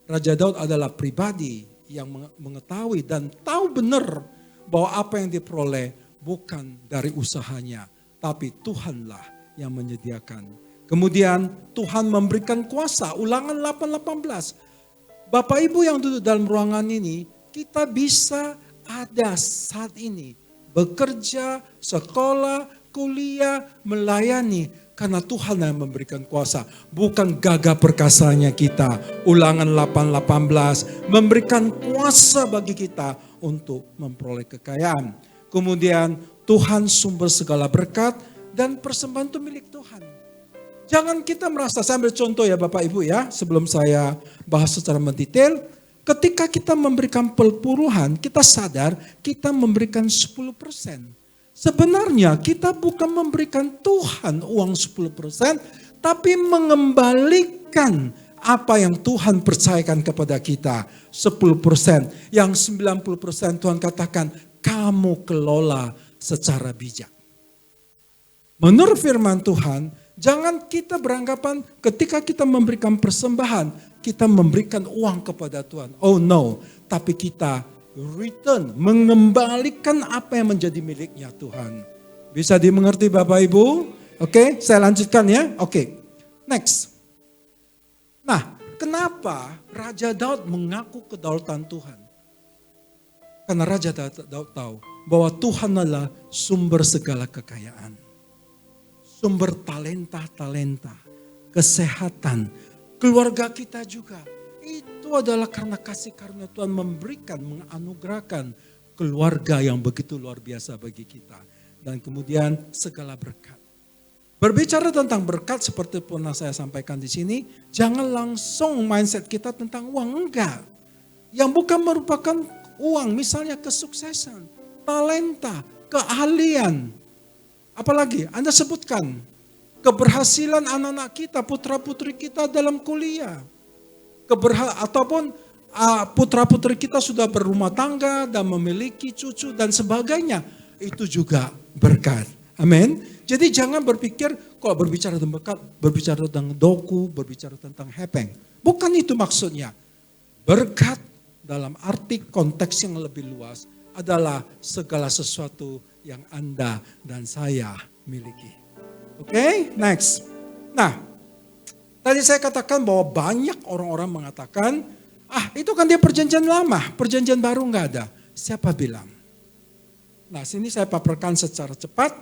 Raja Daud adalah pribadi yang mengetahui dan tahu benar bahwa apa yang diperoleh bukan dari usahanya, tapi Tuhanlah yang menyediakan. Kemudian Tuhan memberikan kuasa, Ulangan 8:18. Bapak Ibu yang duduk dalam ruangan ini, kita bisa ada saat ini bekerja, sekolah, kuliah, melayani karena Tuhan yang memberikan kuasa, bukan gagah perkasanya kita. Ulangan 8:18 memberikan kuasa bagi kita untuk memperoleh kekayaan. Kemudian Tuhan sumber segala berkat dan persembahan itu milik Tuhan. Jangan kita merasa, saya ambil contoh ya Bapak Ibu ya, sebelum saya bahas secara mendetail. Ketika kita memberikan pelpuruhan, kita sadar kita memberikan 10%. Sebenarnya kita bukan memberikan Tuhan uang 10%, tapi mengembalikan apa yang Tuhan percayakan kepada kita. 10%, yang 90% Tuhan katakan, kamu kelola secara bijak. Menurut firman Tuhan, jangan kita beranggapan ketika kita memberikan persembahan, kita memberikan uang kepada Tuhan. Oh no, tapi kita return, mengembalikan apa yang menjadi miliknya Tuhan. Bisa dimengerti Bapak Ibu? Oke, saya lanjutkan ya. Oke, next. Nah, kenapa Raja Daud mengaku kedaulatan Tuhan? Karena Raja Daud tahu bahwa Tuhan adalah sumber segala kekayaan. Sumber talenta, kesehatan, keluarga kita juga. Itu adalah karena kasih karunia Tuhan memberikan, menganugerahkan keluarga yang begitu luar biasa bagi kita. Dan kemudian segala berkat. Berbicara tentang berkat seperti pernah saya sampaikan di sini, jangan langsung mindset kita tentang uang, enggak. Yang bukan merupakan uang, misalnya kesuksesan, talenta, keahlian. Apalagi Anda sebutkan keberhasilan anak-anak kita, putra-putri kita dalam kuliah. Ataupun putra-putri kita sudah berumah tangga dan memiliki cucu dan sebagainya. Itu juga berkat. Amin. Jadi jangan berpikir kalau berbicara tentang berkat, berbicara tentang doku, berbicara tentang hepeng. Bukan itu maksudnya. Berkat dalam arti konteks yang lebih luas adalah segala sesuatu yang Anda dan saya miliki. Oke, next. Nah, tadi saya katakan bahwa banyak orang-orang mengatakan, itu kan dia perjanjian lama, perjanjian baru nggak ada. Siapa bilang? Nah, sini saya paparkan secara cepat.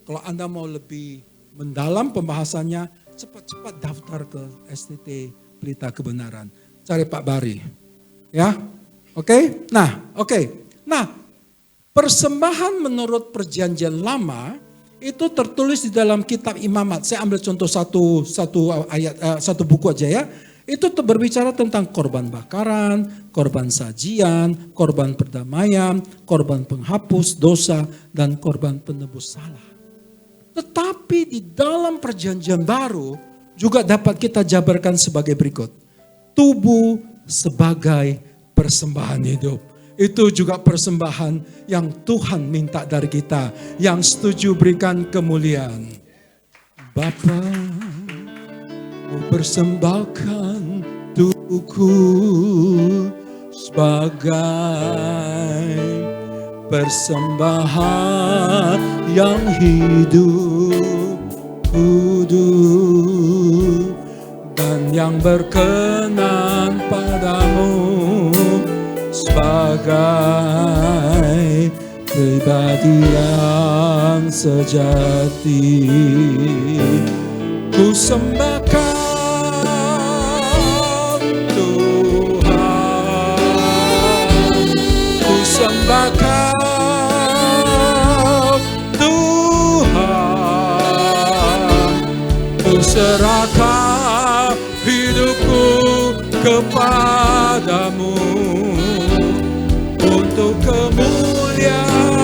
Kalau Anda mau lebih mendalam pembahasannya, cepat-cepat daftar ke STT Pelita Kebenaran. Cari Pak Bari. Ya, oke? Nah, persembahan menurut perjanjian lama itu tertulis di dalam kitab Imamat. Saya ambil contoh satu buku aja ya. Itu berbicara tentang korban bakaran, korban sajian, korban perdamaian, korban penghapus dosa, dan korban penebus salah. Tetapi di dalam perjanjian baru juga dapat kita jabarkan sebagai berikut. Tubuh sebagai persembahan hidup. Itu juga persembahan yang Tuhan minta dari kita. Yang setuju berikan kemuliaan. Bapa, ku persembahkan tubuhku sebagai persembahan yang hidup, kudus, dan yang berkenan padamu. Sebagai pribadi yang sejati, ku sembahkan Tuhan, ku sembahkan Tuhan, ku serahkan hidupku kepadamu. untuk kemuliaan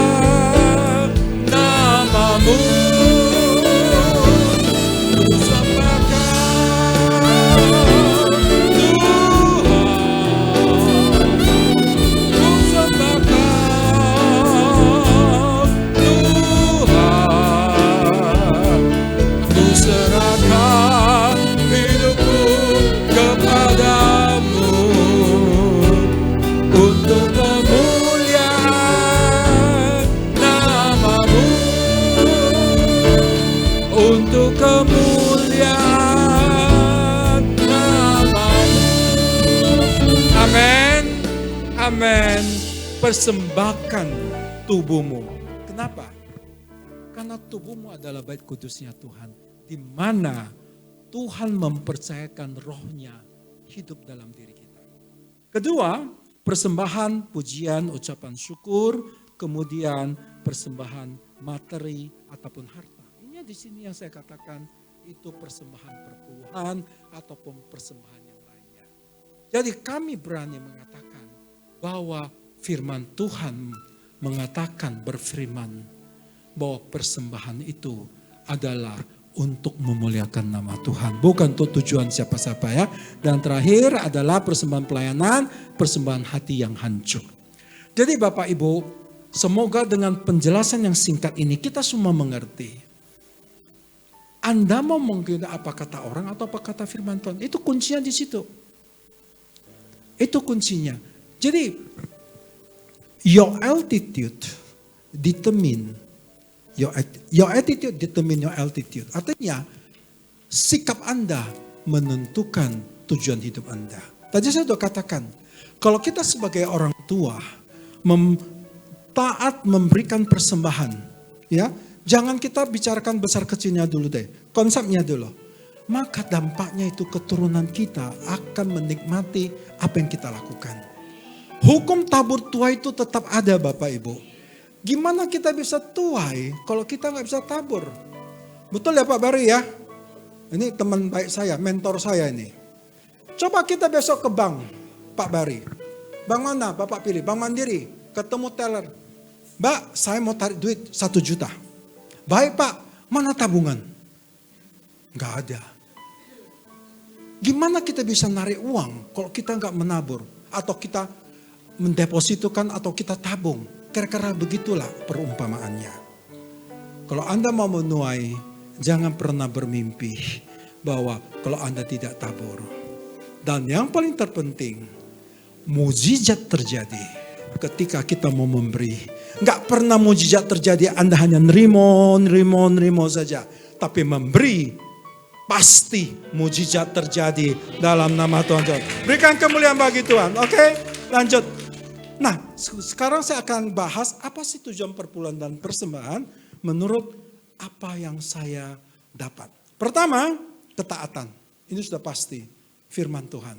nama-Mu. Ku sembahkan Tuhan, ku sembahkan Tuhan, ku serahkan hidupku kepadamu untuk kemuliaan nama-Mu, untuk kemuliaan nama-Mu. Amin, amin. Persembahkan tubuhmu. Kenapa? Karena tubuhmu adalah bait kudusnya Tuhan, di mana Tuhan mempercayakan rohnya hidup dalam diri kita. Kedua, persembahan, pujian, ucapan syukur, kemudian persembahan materi ataupun harta. Ini di sini yang saya katakan itu persembahan perpuluhan ataupun persembahan yang lainnya. Jadi kami berani mengatakan bahwa firman Tuhan mengatakan berfirman bahwa persembahan itu adalah untuk memuliakan nama Tuhan, bukan untuk tujuan siapa-siapa ya. Dan terakhir adalah persembahan pelayanan, persembahan hati yang hancur. Jadi Bapak Ibu, semoga dengan penjelasan yang singkat ini kita semua mengerti. Anda mau mengikuti apa kata orang atau apa kata firman Tuhan, itu kuncinya di situ. Itu kuncinya. Jadi your attitude determine your attitude determine your altitude. Artinya sikap Anda menentukan tujuan hidup Anda. Tadi saya sudah katakan, kalau kita sebagai orang tua taat memberikan persembahan, ya, jangan kita bicarakan besar kecilnya dulu deh, konsepnya dulu. Maka dampaknya itu keturunan kita akan menikmati apa yang kita lakukan. Hukum tabur tuai itu tetap ada Bapak Ibu. Gimana kita bisa tuai kalau kita nggak bisa tabur? Betul ya Pak Bari ya? Ini teman baik saya, mentor saya ini. Coba kita besok ke bank, Pak Bari. Bank mana Bapak pilih? Bank Mandiri. Ketemu teller. Mbak, saya mau tarik duit 1 juta. Baik Pak, mana tabungan? Nggak ada. Gimana kita bisa narik uang kalau kita nggak menabur? Atau kita mendepositokan atau kita tabung? Kira-kira begitulah perumpamaannya. Kalau Anda mau menuai, jangan pernah bermimpi bahwa kalau Anda tidak tabur. Dan yang paling terpenting, mujizat terjadi ketika kita mau memberi. Enggak pernah mujizat terjadi Anda hanya nerimo saja. Tapi memberi, pasti mujizat terjadi dalam nama Tuhan. Berikan kemuliaan bagi Tuhan. Oke, lanjut. Nah, sekarang saya akan bahas apa sih tujuan perpuluhan dan persembahan menurut apa yang saya dapat. Pertama, ketaatan. Ini sudah pasti firman Tuhan.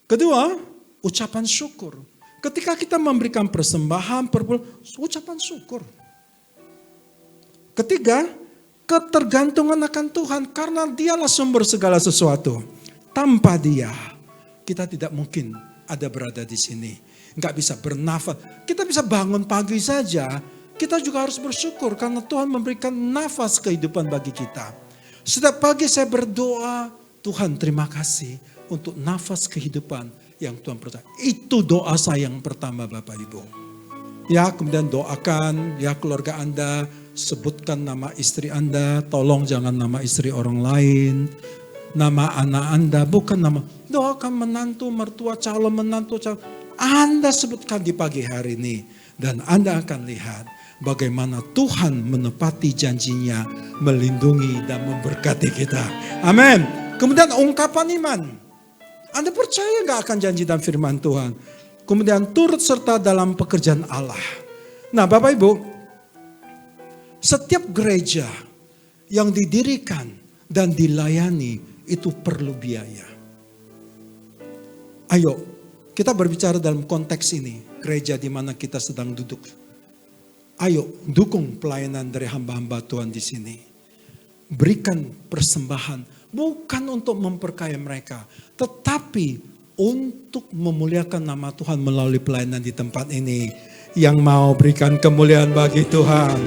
Kedua, ucapan syukur. Ketika kita memberikan persembahan, perpuluhan, ucapan syukur. Ketiga, ketergantungan akan Tuhan karena Dialah sumber segala sesuatu. Tanpa Dia, kita tidak mungkin ada berada di sini. Enggak bisa bernafas. Kita bisa bangun pagi saja. Kita juga harus bersyukur karena Tuhan memberikan nafas kehidupan bagi kita. Setiap pagi saya berdoa, Tuhan terima kasih untuk nafas kehidupan yang Tuhan percaya. Itu doa saya yang pertama Bapak Ibu. Ya, kemudian doakan ya keluarga Anda, sebutkan nama istri Anda, tolong jangan nama istri orang lain. Nama anak Anda, bukan nama. Doakan menantu, mertua, calon menantu, calon. Anda sebutkan di pagi hari ini. Dan Anda akan lihat bagaimana Tuhan menepati janjinya, melindungi dan memberkati kita. Amin. Kemudian ungkapan iman. Anda percaya gak akan janji dan firman Tuhan? Kemudian turut serta dalam pekerjaan Allah. Nah Bapak Ibu, setiap gereja yang didirikan dan dilayani itu perlu biaya. Ayo, kita berbicara dalam konteks ini, gereja di mana kita sedang duduk. Ayo, dukung pelayanan dari hamba-hamba Tuhan di sini. Berikan persembahan, bukan untuk memperkaya mereka, tetapi untuk memuliakan nama Tuhan melalui pelayanan di tempat ini. Yang mau berikan kemuliaan bagi Tuhan.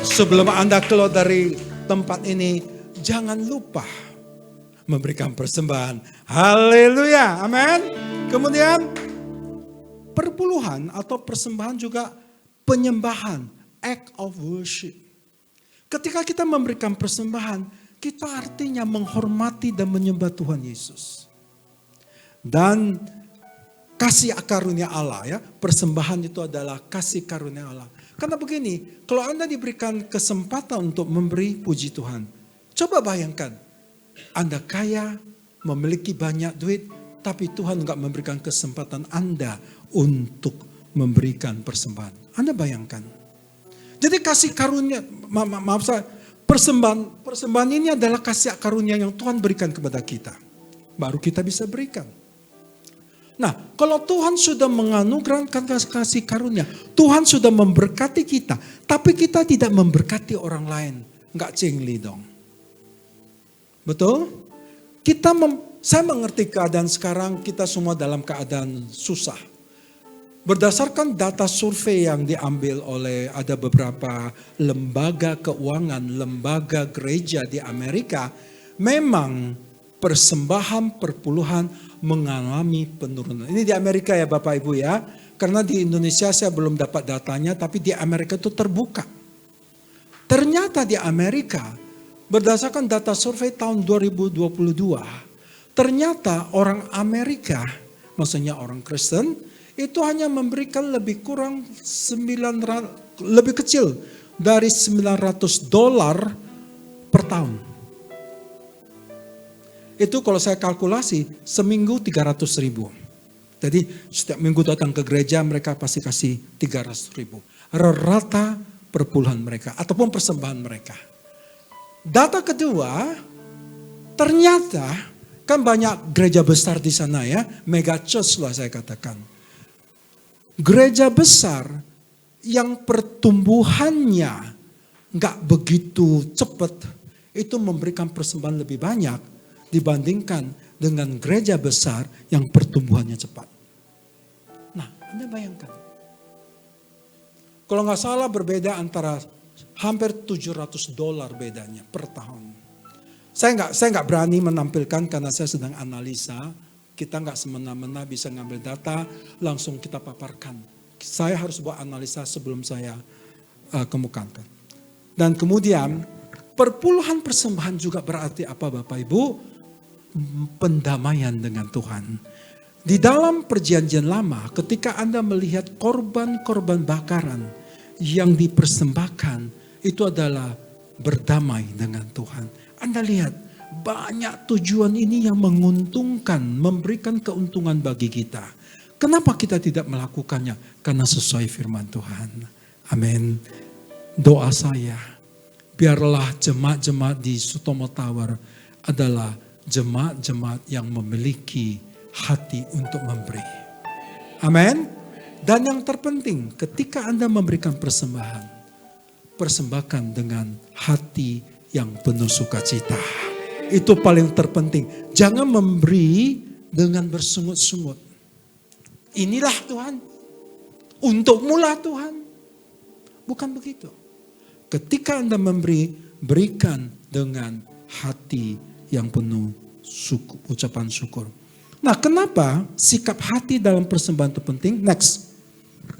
Sebelum Anda keluar dari tempat ini, jangan lupa memberikan persembahan. Haleluya, amin. Kemudian perpuluhan atau persembahan juga penyembahan, act of worship. Ketika kita memberikan persembahan, kita artinya menghormati dan menyembah Tuhan Yesus. Dan kasih karunia Allah ya, persembahan itu adalah kasih karunia Allah. Karena begini, kalau Anda diberikan kesempatan untuk memberi puji Tuhan, coba bayangkan, Anda kaya, memiliki banyak duit, tapi Tuhan enggak memberikan kesempatan Anda untuk memberikan persembahan. Anda bayangkan. Jadi kasih karunia, maaf saya, persembahan ini adalah kasih karunia yang Tuhan berikan kepada kita. Baru kita bisa berikan. Nah, kalau Tuhan sudah menganugerahkan kasih karunia, Tuhan sudah memberkati kita, tapi kita tidak memberkati orang lain, enggak cengli dong. Betul? Saya mengerti keadaan sekarang, kita semua dalam keadaan susah. Berdasarkan data survei yang diambil oleh ada beberapa lembaga keuangan, lembaga gereja di Amerika, memang persembahan perpuluhan mengalami penurunan. Ini di Amerika ya Bapak Ibu ya. Karena di Indonesia saya belum dapat datanya, tapi di Amerika itu terbuka. Ternyata di Amerika, berdasarkan data survei tahun 2022, ternyata orang Amerika, maksudnya orang Kristen, itu hanya memberikan lebih kurang lebih kecil dari $900 per tahun. Itu kalau saya kalkulasi seminggu 300.000. Jadi setiap minggu datang ke gereja mereka pasti kasih 300.000. Rata perpuluhan mereka ataupun persembahan mereka. Data kedua, ternyata kan banyak gereja besar di sana ya, mega church lah saya katakan. Gereja besar yang pertumbuhannya nggak begitu cepat, itu memberikan persembahan lebih banyak dibandingkan dengan gereja besar yang pertumbuhannya cepat. Nah, Anda bayangkan. Kalau nggak salah berbeda antara hampir $700 bedanya per tahun. Saya nggak berani menampilkan karena saya sedang analisa. Kita nggak semena-mena bisa ngambil data langsung kita paparkan. Saya harus buat analisa sebelum saya kemukakan. Dan kemudian perpuluhan persembahan juga berarti apa Bapak Ibu? Pendamaian dengan Tuhan. Di dalam perjanjian lama ketika Anda melihat korban-korban bakaran yang dipersembahkan itu adalah berdamai dengan Tuhan. Anda lihat banyak tujuan ini yang menguntungkan, memberikan keuntungan bagi kita. Kenapa kita tidak melakukannya? Karena sesuai firman Tuhan. Amin. Doa saya, biarlah jemaat-jemaat di Sutomo Tower adalah jemaat-jemaat yang memiliki hati untuk memberi. Amin. Dan yang terpenting ketika Anda memberikan persembahan, persembahkan dengan hati yang penuh sukacita. Itu paling terpenting. Jangan memberi dengan bersungut-sungut. Inilah Tuhan. Untukmulah Tuhan. Bukan begitu. Ketika Anda memberi, berikan dengan hati yang penuh ucapan syukur. Nah, kenapa sikap hati dalam persembahan itu penting? Next.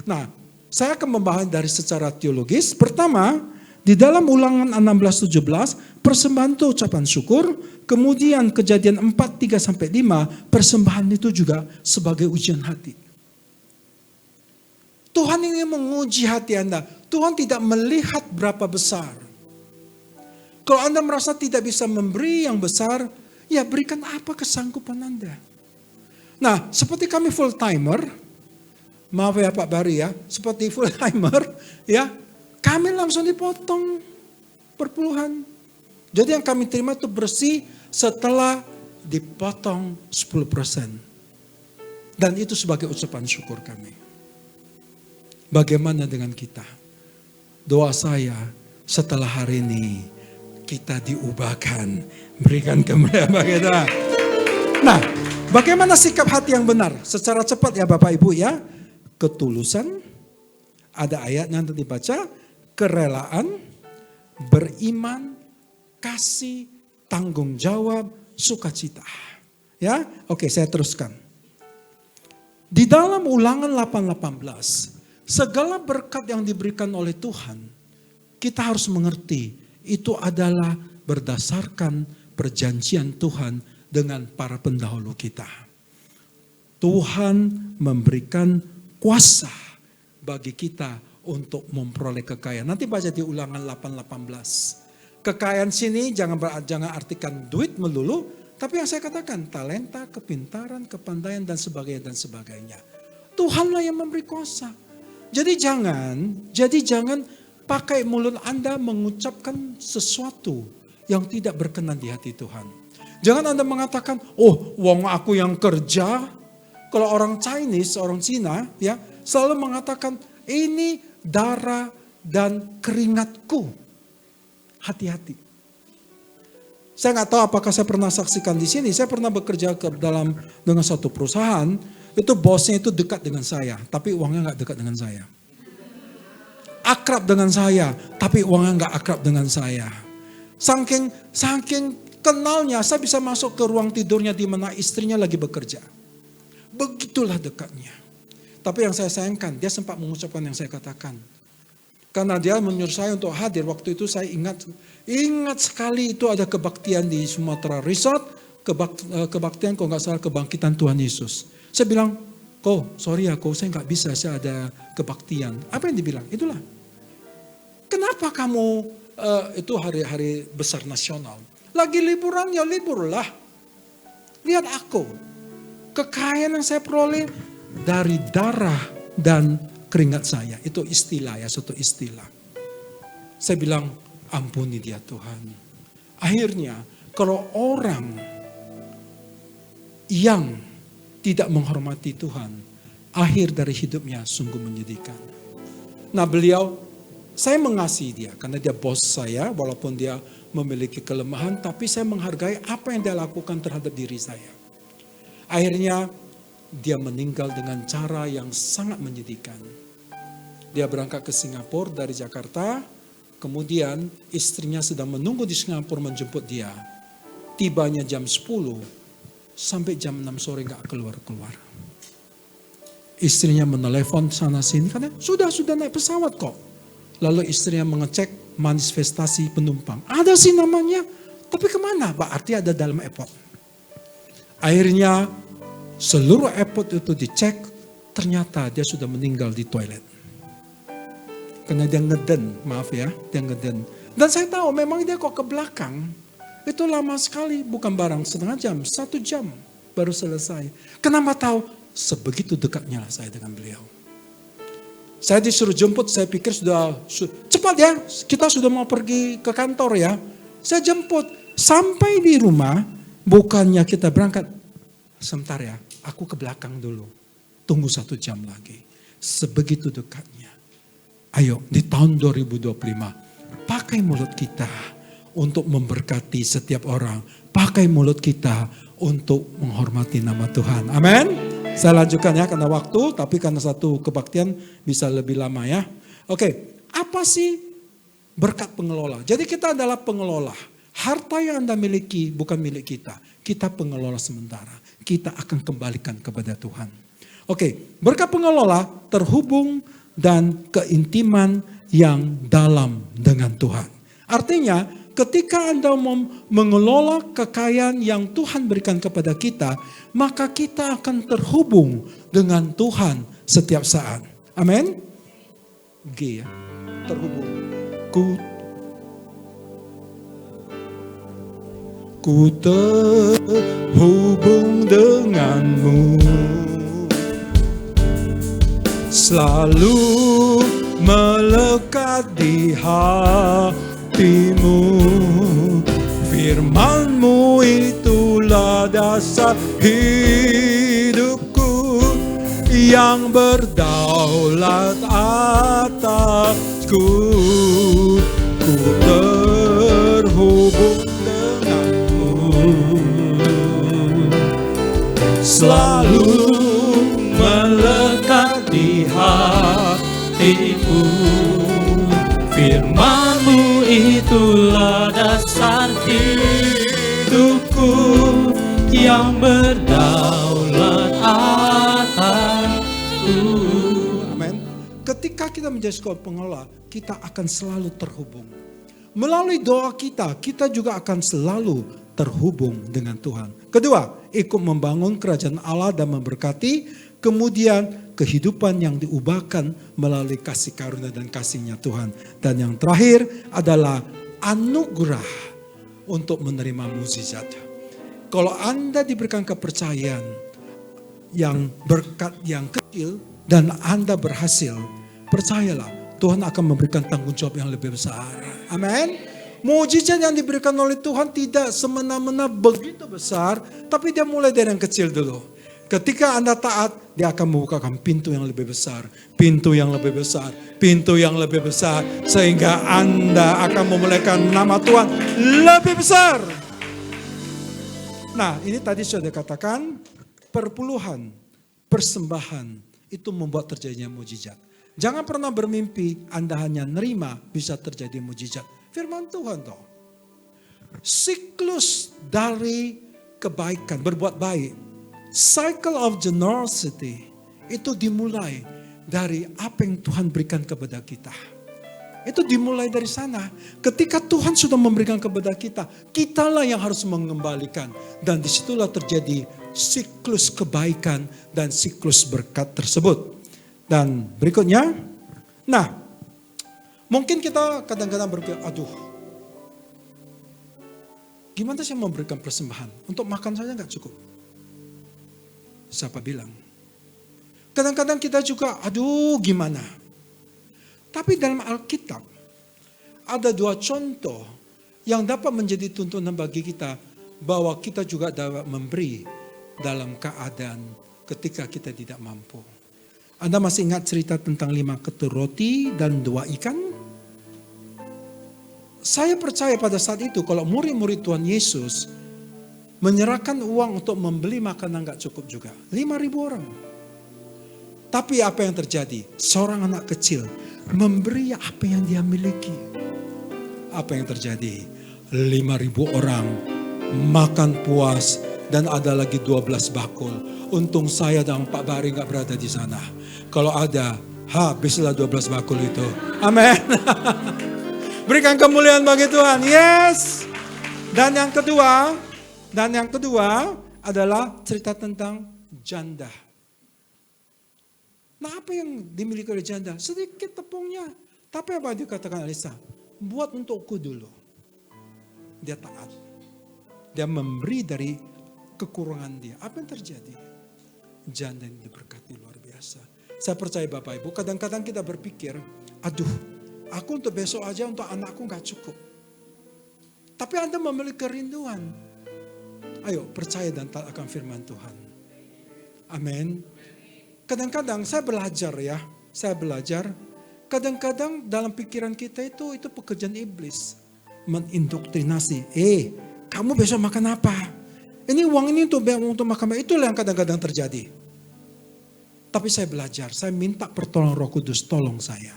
Nah, saya akan membahas dari secara teologis. Pertama, di dalam Ulangan 16:17, persembahan itu ucapan syukur. Kemudian Kejadian 4:3-5, persembahan itu juga sebagai ujian hati. Tuhan ingin menguji hati Anda. Tuhan tidak melihat berapa besar. Kalau Anda merasa tidak bisa memberi yang besar, ya berikan apa kesanggupan Anda. Nah, seperti kami full timer, maaf ya Pak Bari ya, seperti full timer, ya, kami langsung dipotong perpuluhan. Jadi yang kami terima itu bersih setelah dipotong 10%. Dan itu sebagai ucapan syukur kami. Bagaimana dengan kita? Doa saya setelah hari ini, kita diubahkan, berikan kemuliaan bagi kita. Nah, Bagaimana sikap hati yang benar? Secara cepat ya Bapak Ibu ya. Ketulusan, ada ayatnya nanti dibaca. Kerelaan, beriman, kasih, tanggung jawab, sukacita. Ya, oke saya teruskan. Di dalam Ulangan 8:18, segala berkat yang diberikan oleh Tuhan, kita harus mengerti itu adalah berdasarkan perjanjian Tuhan dengan para pendahulu kita. Tuhan memberikan kuasa bagi kita untuk memperoleh kekayaan. Nanti baca di Ulangan 8:18. Kekayaan sini jangan artikan duit melulu, tapi yang saya katakan talenta, kepintaran, kepandaian dan sebagainya. Tuhanlah yang memberi kuasa. Jadi jangan pakai mulut Anda mengucapkan sesuatu yang tidak berkenan di hati Tuhan. Jangan Anda mengatakan, oh wong aku yang kerja. Kalau orang Chinese, orang Cina ya selalu mengatakan ini darah dan keringatku. Hati-hati. Saya nggak tahu apakah saya pernah saksikan di sini. Saya pernah bekerja dengan satu perusahaan. Itu bosnya itu dekat dengan saya, tapi uangnya nggak dekat dengan saya. Akrab dengan saya, tapi uangnya nggak akrab dengan saya. Saking kenalnya, saya bisa masuk ke ruang tidurnya di mana istrinya lagi bekerja. Begitulah dekatnya. Tapi yang saya sayangkan, dia sempat mengucapkan yang saya katakan. Karena dia menyuruh saya untuk hadir. Waktu itu saya ingat sekali itu ada kebaktian di Sumatera Resort. Kebaktian kalau nggak salah kebangkitan Tuhan Yesus. Saya bilang, sorry ya saya nggak bisa, saya ada kebaktian. Apa yang dibilang? Itulah. Kenapa kamu, itu hari-hari besar nasional. Lagi liburan ya liburlah. Lihat aku. Kekayaan yang saya peroleh dari darah dan keringat saya. Itu istilah ya, suatu istilah. Saya bilang, ampuni dia Tuhan. Akhirnya, kalau orang yang tidak menghormati Tuhan, akhir dari hidupnya sungguh menyedihkan. Nah saya mengasihi dia, karena dia bos saya, walaupun dia memiliki kelemahan, tapi saya menghargai apa yang dia lakukan terhadap diri saya. Akhirnya, dia meninggal dengan cara yang sangat menyedihkan. Dia berangkat ke Singapura dari Jakarta, kemudian istrinya sedang menunggu di Singapura menjemput dia. Tibanya jam 10, sampai jam 6 sore gak keluar-keluar. Istrinya menelepon sana sini, karena sudah naik pesawat kok. Lalu istrinya mengecek manifestasi penumpang. Ada sih namanya, tapi kemana? Berarti ada dalam airport. Akhirnya seluruh airport itu dicek, ternyata dia sudah meninggal di toilet. Karena dia ngeden, maaf ya, dia ngeden. Dan saya tahu memang dia kok ke belakang, itu lama sekali, bukan barang setengah jam, 1 jam baru selesai. Kenapa tahu? Sebegitu dekatnya lah saya dengan beliau. Saya disuruh jemput, saya pikir sudah cepat ya, kita sudah mau pergi ke kantor ya. Saya jemput, sampai di rumah, bukannya kita berangkat, sebentar ya, aku ke belakang dulu. Tunggu 1 jam lagi. Sebegitu dekatnya. Ayo di tahun 2025, pakai mulut kita untuk memberkati setiap orang. Pakai mulut kita untuk menghormati nama Tuhan. Amin. Saya lanjutkan ya karena waktu, tapi karena satu kebaktian bisa lebih lama ya. Oke, apa sih berkat pengelola? Jadi kita adalah pengelola. Harta yang Anda miliki bukan milik kita. Kita pengelola sementara. Kita akan kembalikan kepada Tuhan. Oke, berkat pengelola terhubung dan keintiman yang dalam dengan Tuhan. Artinya ketika Anda mengelola kekayaan yang Tuhan berikan kepada kita, maka kita akan terhubung dengan Tuhan setiap saat. Amin. G ya, terhubung. Ku terhubung denganmu, selalu melekat di hatimu. Firman-Mu itulah dasar hidupku, yang berdaulat atasku. Ku terhubung denganmu, selalu melekat di hatiku. Firman-Mu itulah dasar hidupku yang berdaulat atasku. Amin. Ketika kita menjadi sekolah pengelola, kita akan selalu terhubung. Melalui doa kita, kita juga akan selalu terhubung dengan Tuhan. Kedua, ikut membangun kerajaan Allah dan memberkati. Kemudian kehidupan yang diubahkan melalui kasih karunia dan kasih-Nya Tuhan. Dan yang terakhir adalah anugerah untuk menerima mukjizat. Kalau Anda diberikan kepercayaan yang berkat yang kecil dan Anda berhasil, percayalah Tuhan akan memberikan tanggung jawab yang lebih besar. Amin. Mukjizat yang diberikan oleh Tuhan tidak semena-mena begitu besar, tapi dia mulai dari yang kecil dulu. Ketika Anda taat, dia akan membukakan pintu yang lebih besar, pintu yang lebih besar, pintu yang lebih besar, sehingga Anda akan memuliakan nama Tuhan lebih besar. Nah, ini tadi sudah dikatakan, perpuluhan, persembahan, itu membuat terjadinya mukjizat. Jangan pernah bermimpi Anda hanya nerima bisa terjadi mukjizat. Firman Tuhan toh. Siklus dari kebaikan, berbuat baik. Cycle of generosity itu dimulai dari apa yang Tuhan berikan kepada kita. Itu dimulai dari sana. Ketika Tuhan sudah memberikan kepada kita, kitalah yang harus mengembalikan. Dan disitulah terjadi siklus kebaikan dan siklus berkat tersebut. Dan berikutnya, nah, mungkin kita kadang-kadang berpikir, aduh, gimana sih memberikan persembahan? Untuk makan saja nggak cukup. Siapa bilang? Kadang-kadang kita juga, aduh gimana? Tapi dalam Alkitab, ada dua contoh yang dapat menjadi tuntunan bagi kita, bahwa kita juga dapat memberi dalam keadaan ketika kita tidak mampu. Anda masih ingat cerita tentang 5 ketur roti dan 2 ikan? Saya percaya pada saat itu kalau murid-murid Tuhan Yesus menyerahkan uang untuk membeli makanan gak cukup juga. 5.000 orang. Tapi apa yang terjadi? Seorang anak kecil memberi apa yang dia miliki. Apa yang terjadi? 5.000 orang makan puas dan ada lagi 12 bakul. Untung saya dan Pak Bari gak berada di sana. Kalau ada, habislah 12 bakul itu. Amin. Berikan kemuliaan bagi Tuhan. Yes. Dan yang kedua adalah cerita tentang janda. Nah, apa yang dimiliki oleh janda? Sedikit tepungnya. Tapi apa dikatakan Elisa? Buat untukku dulu. Dia taat. Dia memberi dari kekurangan dia. Apa yang terjadi? Janda yang diberkati luar biasa. Saya percaya Bapak Ibu, kadang-kadang kita berpikir, aduh, aku untuk besok aja, untuk anakku gak cukup. Tapi Anda memiliki kerinduan. Ayo percaya dan taat akan firman Tuhan. Amin. Kadang-kadang saya belajar. Kadang-kadang dalam pikiran kita itu pekerjaan iblis. Mengindoktrinasi. Kamu besok makan apa? Ini uang ini untuk makan apa? Itulah yang kadang-kadang terjadi. Tapi saya belajar, saya minta pertolongan Roh Kudus, tolong saya.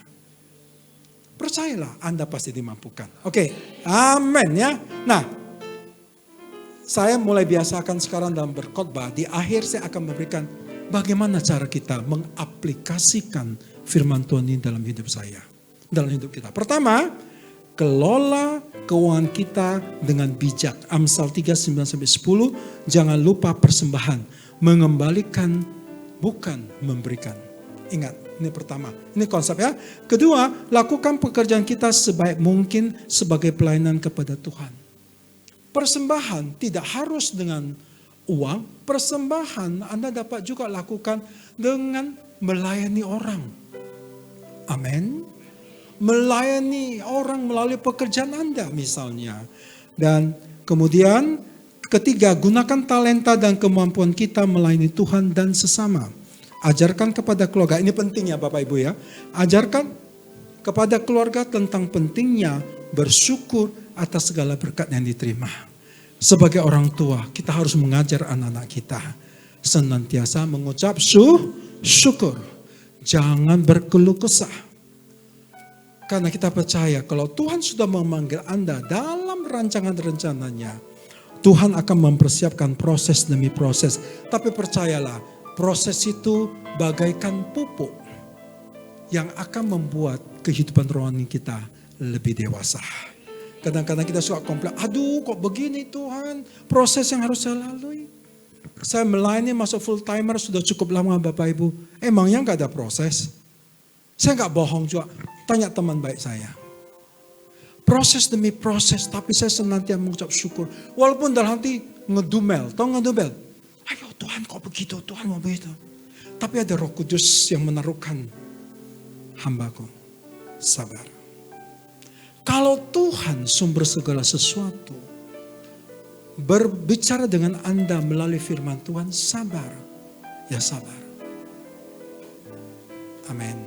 Percayalah, Anda pasti dimampukan. Oke, amin ya. Nah, saya mulai biasakan sekarang dalam berkhotbah. Di akhir saya akan memberikan bagaimana cara kita mengaplikasikan firman Tuhan ini dalam hidup saya. Dalam hidup kita. Pertama, kelola keuangan kita dengan bijak. Amsal 3, 9-10. Jangan lupa persembahan. Mengembalikan, bukan memberikan. Ingat, ini pertama. Ini konsep ya. Kedua, lakukan pekerjaan kita sebaik mungkin sebagai pelayanan kepada Tuhan. Persembahan tidak harus dengan uang. Persembahan Anda dapat juga lakukan dengan melayani orang. Amin. Melayani orang melalui pekerjaan Anda misalnya. Dan kemudian ketiga, gunakan talenta dan kemampuan kita melayani Tuhan dan sesama. Ajarkan kepada keluarga, ini penting ya Bapak Ibu ya. Ajarkan kepada keluarga tentang pentingnya bersyukur atas segala berkat yang diterima. Sebagai orang tua, kita harus mengajar anak-anak kita senantiasa mengucap syukur. Jangan berkeluh kesah. Karena kita percaya kalau Tuhan sudah memanggil Anda dalam rancangan-rencananya, Tuhan akan mempersiapkan proses demi proses. Tapi percayalah, proses itu bagaikan pupuk yang akan membuat kehidupan rohani kita lebih dewasa. Kadang-kadang kita suka komplain, aduh kok begini Tuhan, proses yang harus saya lalui. Saya melayani masuk full timer sudah cukup lama Bapak Ibu. Emangnya gak ada proses? Saya gak bohong juga, tanya teman baik saya. Proses demi proses, tapi saya senantiasa mengucap syukur. Walaupun dalam hati ngedumel, tahu ngedumel? Ayo Tuhan kok begitu, Tuhan mau begitu. Tapi ada Roh Kudus yang menaruhkan hambaku, sabar. Kalau Tuhan sumber segala sesuatu berbicara dengan Anda melalui firman Tuhan, sabar. Ya sabar. Amin.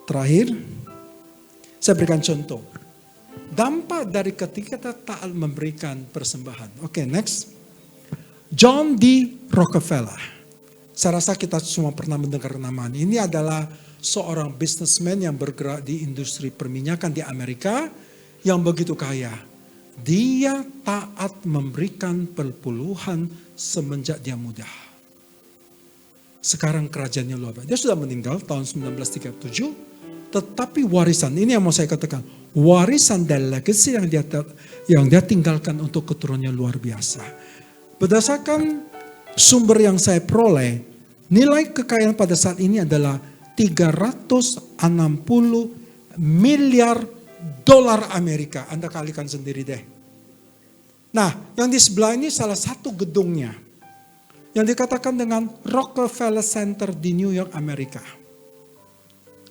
Terakhir, saya berikan contoh. Dampak dari ketika kita taat memberikan persembahan. Oke, next. John D. Rockefeller. Saya rasa kita semua pernah mendengar namanya. Ini adalah seorang businessman yang bergerak di industri perminyakan di Amerika yang begitu kaya. Dia taat memberikan perpuluhan semenjak dia muda. Sekarang kerajaannya luar biasa. Dia sudah meninggal tahun 1937. Tetapi warisan, ini yang mau saya katakan. Warisan dan legacy yang dia tinggalkan untuk keturunannya luar biasa. Berdasarkan sumber yang saya peroleh, nilai kekayaan pada saat ini adalah 360 miliar dolar Amerika. Anda kalikan sendiri deh. Nah, yang di sebelah ini salah satu gedungnya. Yang dikatakan dengan Rockefeller Center di New York, Amerika.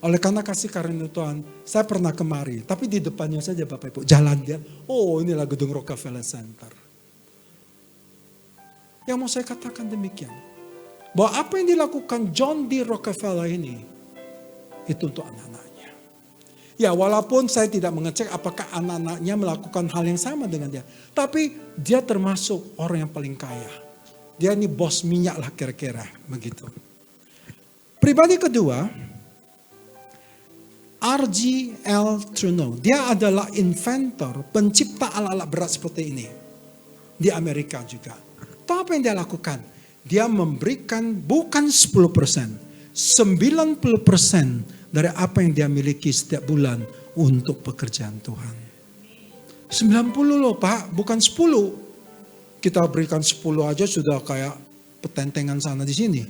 Oleh karena kasih karunia Tuhan, saya pernah kemari. Tapi di depannya saja Bapak Ibu, jalan dia. Oh, inilah gedung Rockefeller Center. Yang mau saya katakan demikian. Bahwa apa yang dilakukan John D. Rockefeller ini, itu untuk anak-anaknya. Ya, walaupun saya tidak mengecek apakah anak-anaknya melakukan hal yang sama dengan dia. Tapi dia termasuk orang yang paling kaya. Dia ini bos minyak lah kira-kira, begitu. Pribadi kedua, R.G.L. Trudeau. Dia adalah inventor, pencipta alat-alat berat seperti ini. Di Amerika juga. Tahu apa yang dia lakukan? Dia memberikan bukan 10%, 90% dari apa yang dia miliki setiap bulan untuk pekerjaan Tuhan. 90 loh Pak, bukan 10. Kita berikan 10 aja sudah kayak petentengan sana di sini.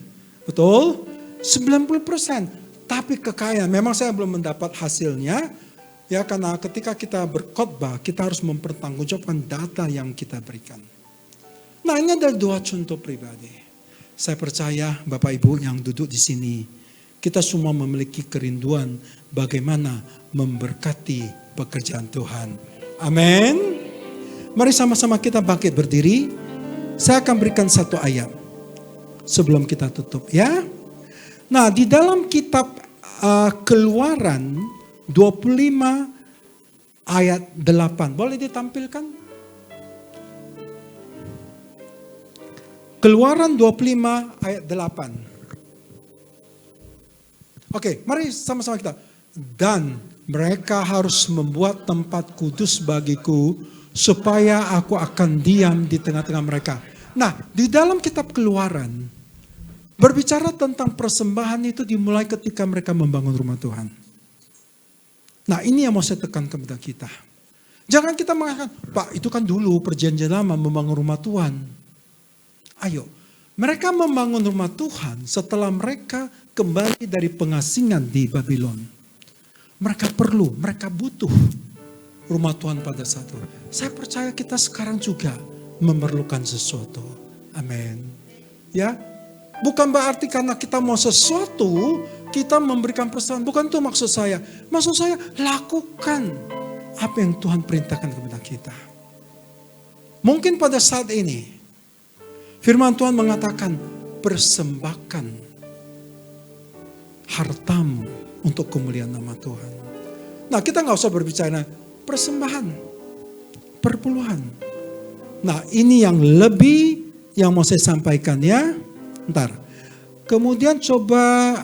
Betul? 90%. Tapi kekayaan, memang saya belum mendapat hasilnya. Ya karena ketika kita berkhotbah, kita harus mempertanggungjawabkan data yang kita berikan. Nah ini ada dua contoh pribadi. Saya percaya Bapak Ibu yang duduk di sini, kita semua memiliki kerinduan bagaimana memberkati pekerjaan Tuhan. Amin. Mari sama-sama kita bangkit berdiri. Saya akan berikan satu ayat sebelum kita tutup ya. Nah di dalam kitab Keluaran 25 ayat 8. Boleh ditampilkan? Keluaran 25 ayat 8. Oke, mari sama-sama kita. Dan mereka harus membuat tempat kudus bagiku supaya aku akan diam di tengah-tengah mereka. Nah, di dalam kitab Keluaran berbicara tentang persembahan itu dimulai ketika mereka membangun rumah Tuhan. Nah, ini yang mau saya tekan kepada kita. Jangan kita mengatakan, Pak, itu kan dulu perjanjian lama membangun rumah Tuhan. Ayo, mereka membangun rumah Tuhan setelah mereka kembali dari pengasingan di Babylon. Mereka perlu, mereka butuh rumah Tuhan pada saat itu. Saya percaya kita sekarang juga memerlukan sesuatu. Amin. Ya, bukan berarti karena kita mau sesuatu, kita memberikan persembahan. Bukan itu maksud saya. Maksud saya, lakukan apa yang Tuhan perintahkan kepada kita. Mungkin pada saat ini, firman Tuhan mengatakan, persembahkan hartamu untuk kemuliaan nama Tuhan. Nah, kita nggak usah berbicara persembahan, perpuluhan. Nah, ini yang lebih yang mau saya sampaikan ya. Ntar. Kemudian coba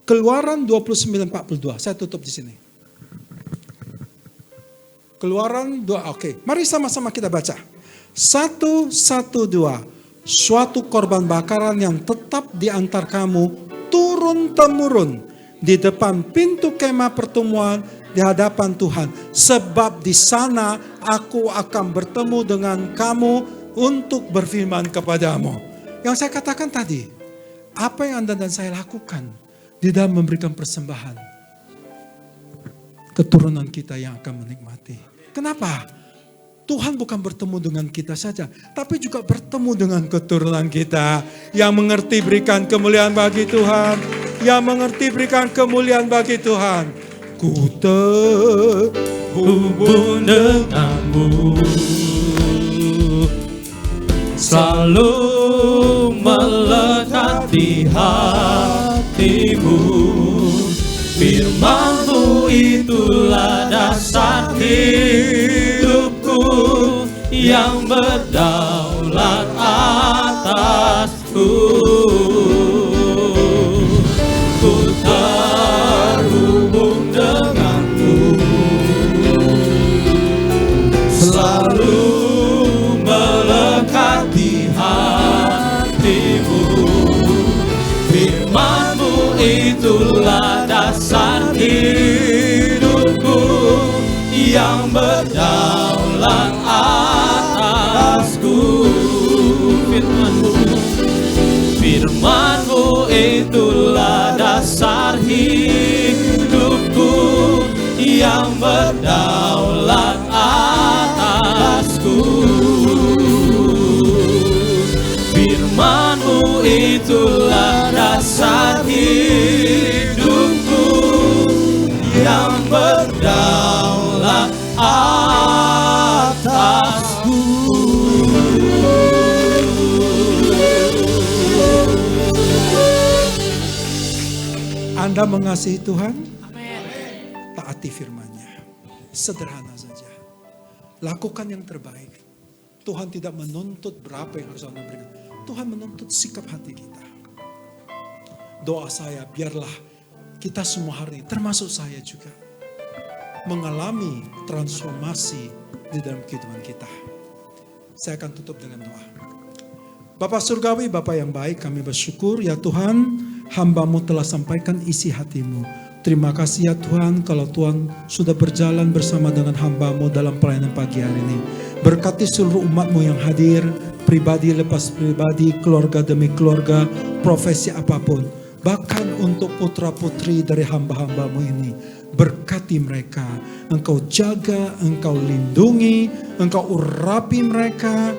Keluaran 29:42. Saya tutup di sini. Keluaran 2, oke. Mari sama-sama kita baca. 1, 1, 2. Suatu korban bakaran yang tetap di antar kamu turun-temurun di depan pintu kemah pertemuan di hadapan Tuhan. Sebab di sana aku akan bertemu dengan kamu untuk berfirman kepadamu. Yang saya katakan tadi, apa yang Anda dan saya lakukan di dalam memberikan persembahan, keturunan kita yang akan menikmati. Kenapa? Tuhan bukan bertemu dengan kita saja, tapi juga bertemu dengan keturunan kita yang mengerti berikan kemuliaan bagi Tuhan, yang mengerti berikan kemuliaan bagi Tuhan. Ku Hubung denganmu, selalu melekat di hatimu. Firman-Mu itulah dasar hidupku yang berdaulat atasku. Ku terhubung denganmu, selalu melekat di hatimu. Firman-Mu itulah dasar hidupku yang berdaulat atasku. Firman-Mu itulah dasar hidupku yang berdaulat atasku. Firman-Mu itulah dasar hidupku yang berdaulat atasku. Anda mengasihi Tuhan? Taati firman-Nya. Sederhana saja. Lakukan yang terbaik. Tuhan tidak menuntut berapa yang harus Anda berikan. Tuhan menuntut sikap hati kita. Doa saya, biarlah kita semua hari, termasuk saya juga, mengalami transformasi di dalam kehidupan kita. Saya akan tutup dengan doa. Bapa Surgawi, Bapa yang baik, kami bersyukur ya Tuhan, hamba-Mu telah sampaikan isi hati-Mu. Terima kasih ya Tuhan, kalau Tuhan sudah berjalan bersama dengan hamba-Mu dalam pelayanan pagi hari ini. Berkati seluruh umat-Mu yang hadir, pribadi lepas pribadi, keluarga demi keluarga, profesi apapun. Bahkan untuk putra-putri dari hamba-hamba-Mu ini. Berkati mereka, Engkau jaga, Engkau lindungi, Engkau urapi mereka,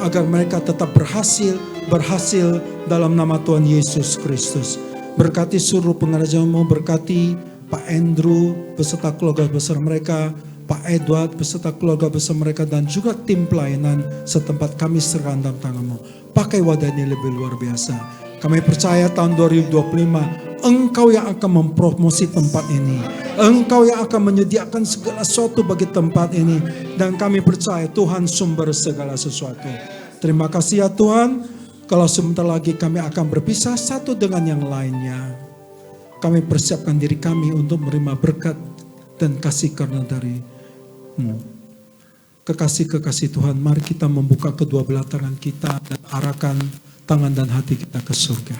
agar mereka tetap berhasil dalam nama Tuhan Yesus Kristus. Berkati seluruh pengerjaan-Mu, berkati Pak Andrew beserta keluarga besar mereka, Pak Edward beserta keluarga besar mereka, dan juga tim pelayanan setempat kami serahkan dalam tangan-Mu. Pakai wadahnya lebih luar biasa. Kami percaya tahun 2025 Engkau yang akan mempromosi tempat ini. Engkau yang akan menyediakan segala sesuatu bagi tempat ini. Dan kami percaya Tuhan sumber segala sesuatu. Terima kasih ya Tuhan. Kalau sebentar lagi kami akan berpisah satu dengan yang lainnya. Kami persiapkan diri kami untuk menerima berkat dan kasih karunia dari-Mu. Kekasih-kekasih Tuhan, mari kita membuka kedua belah tangan kita dan arahkan tangan dan hati kita ke surga.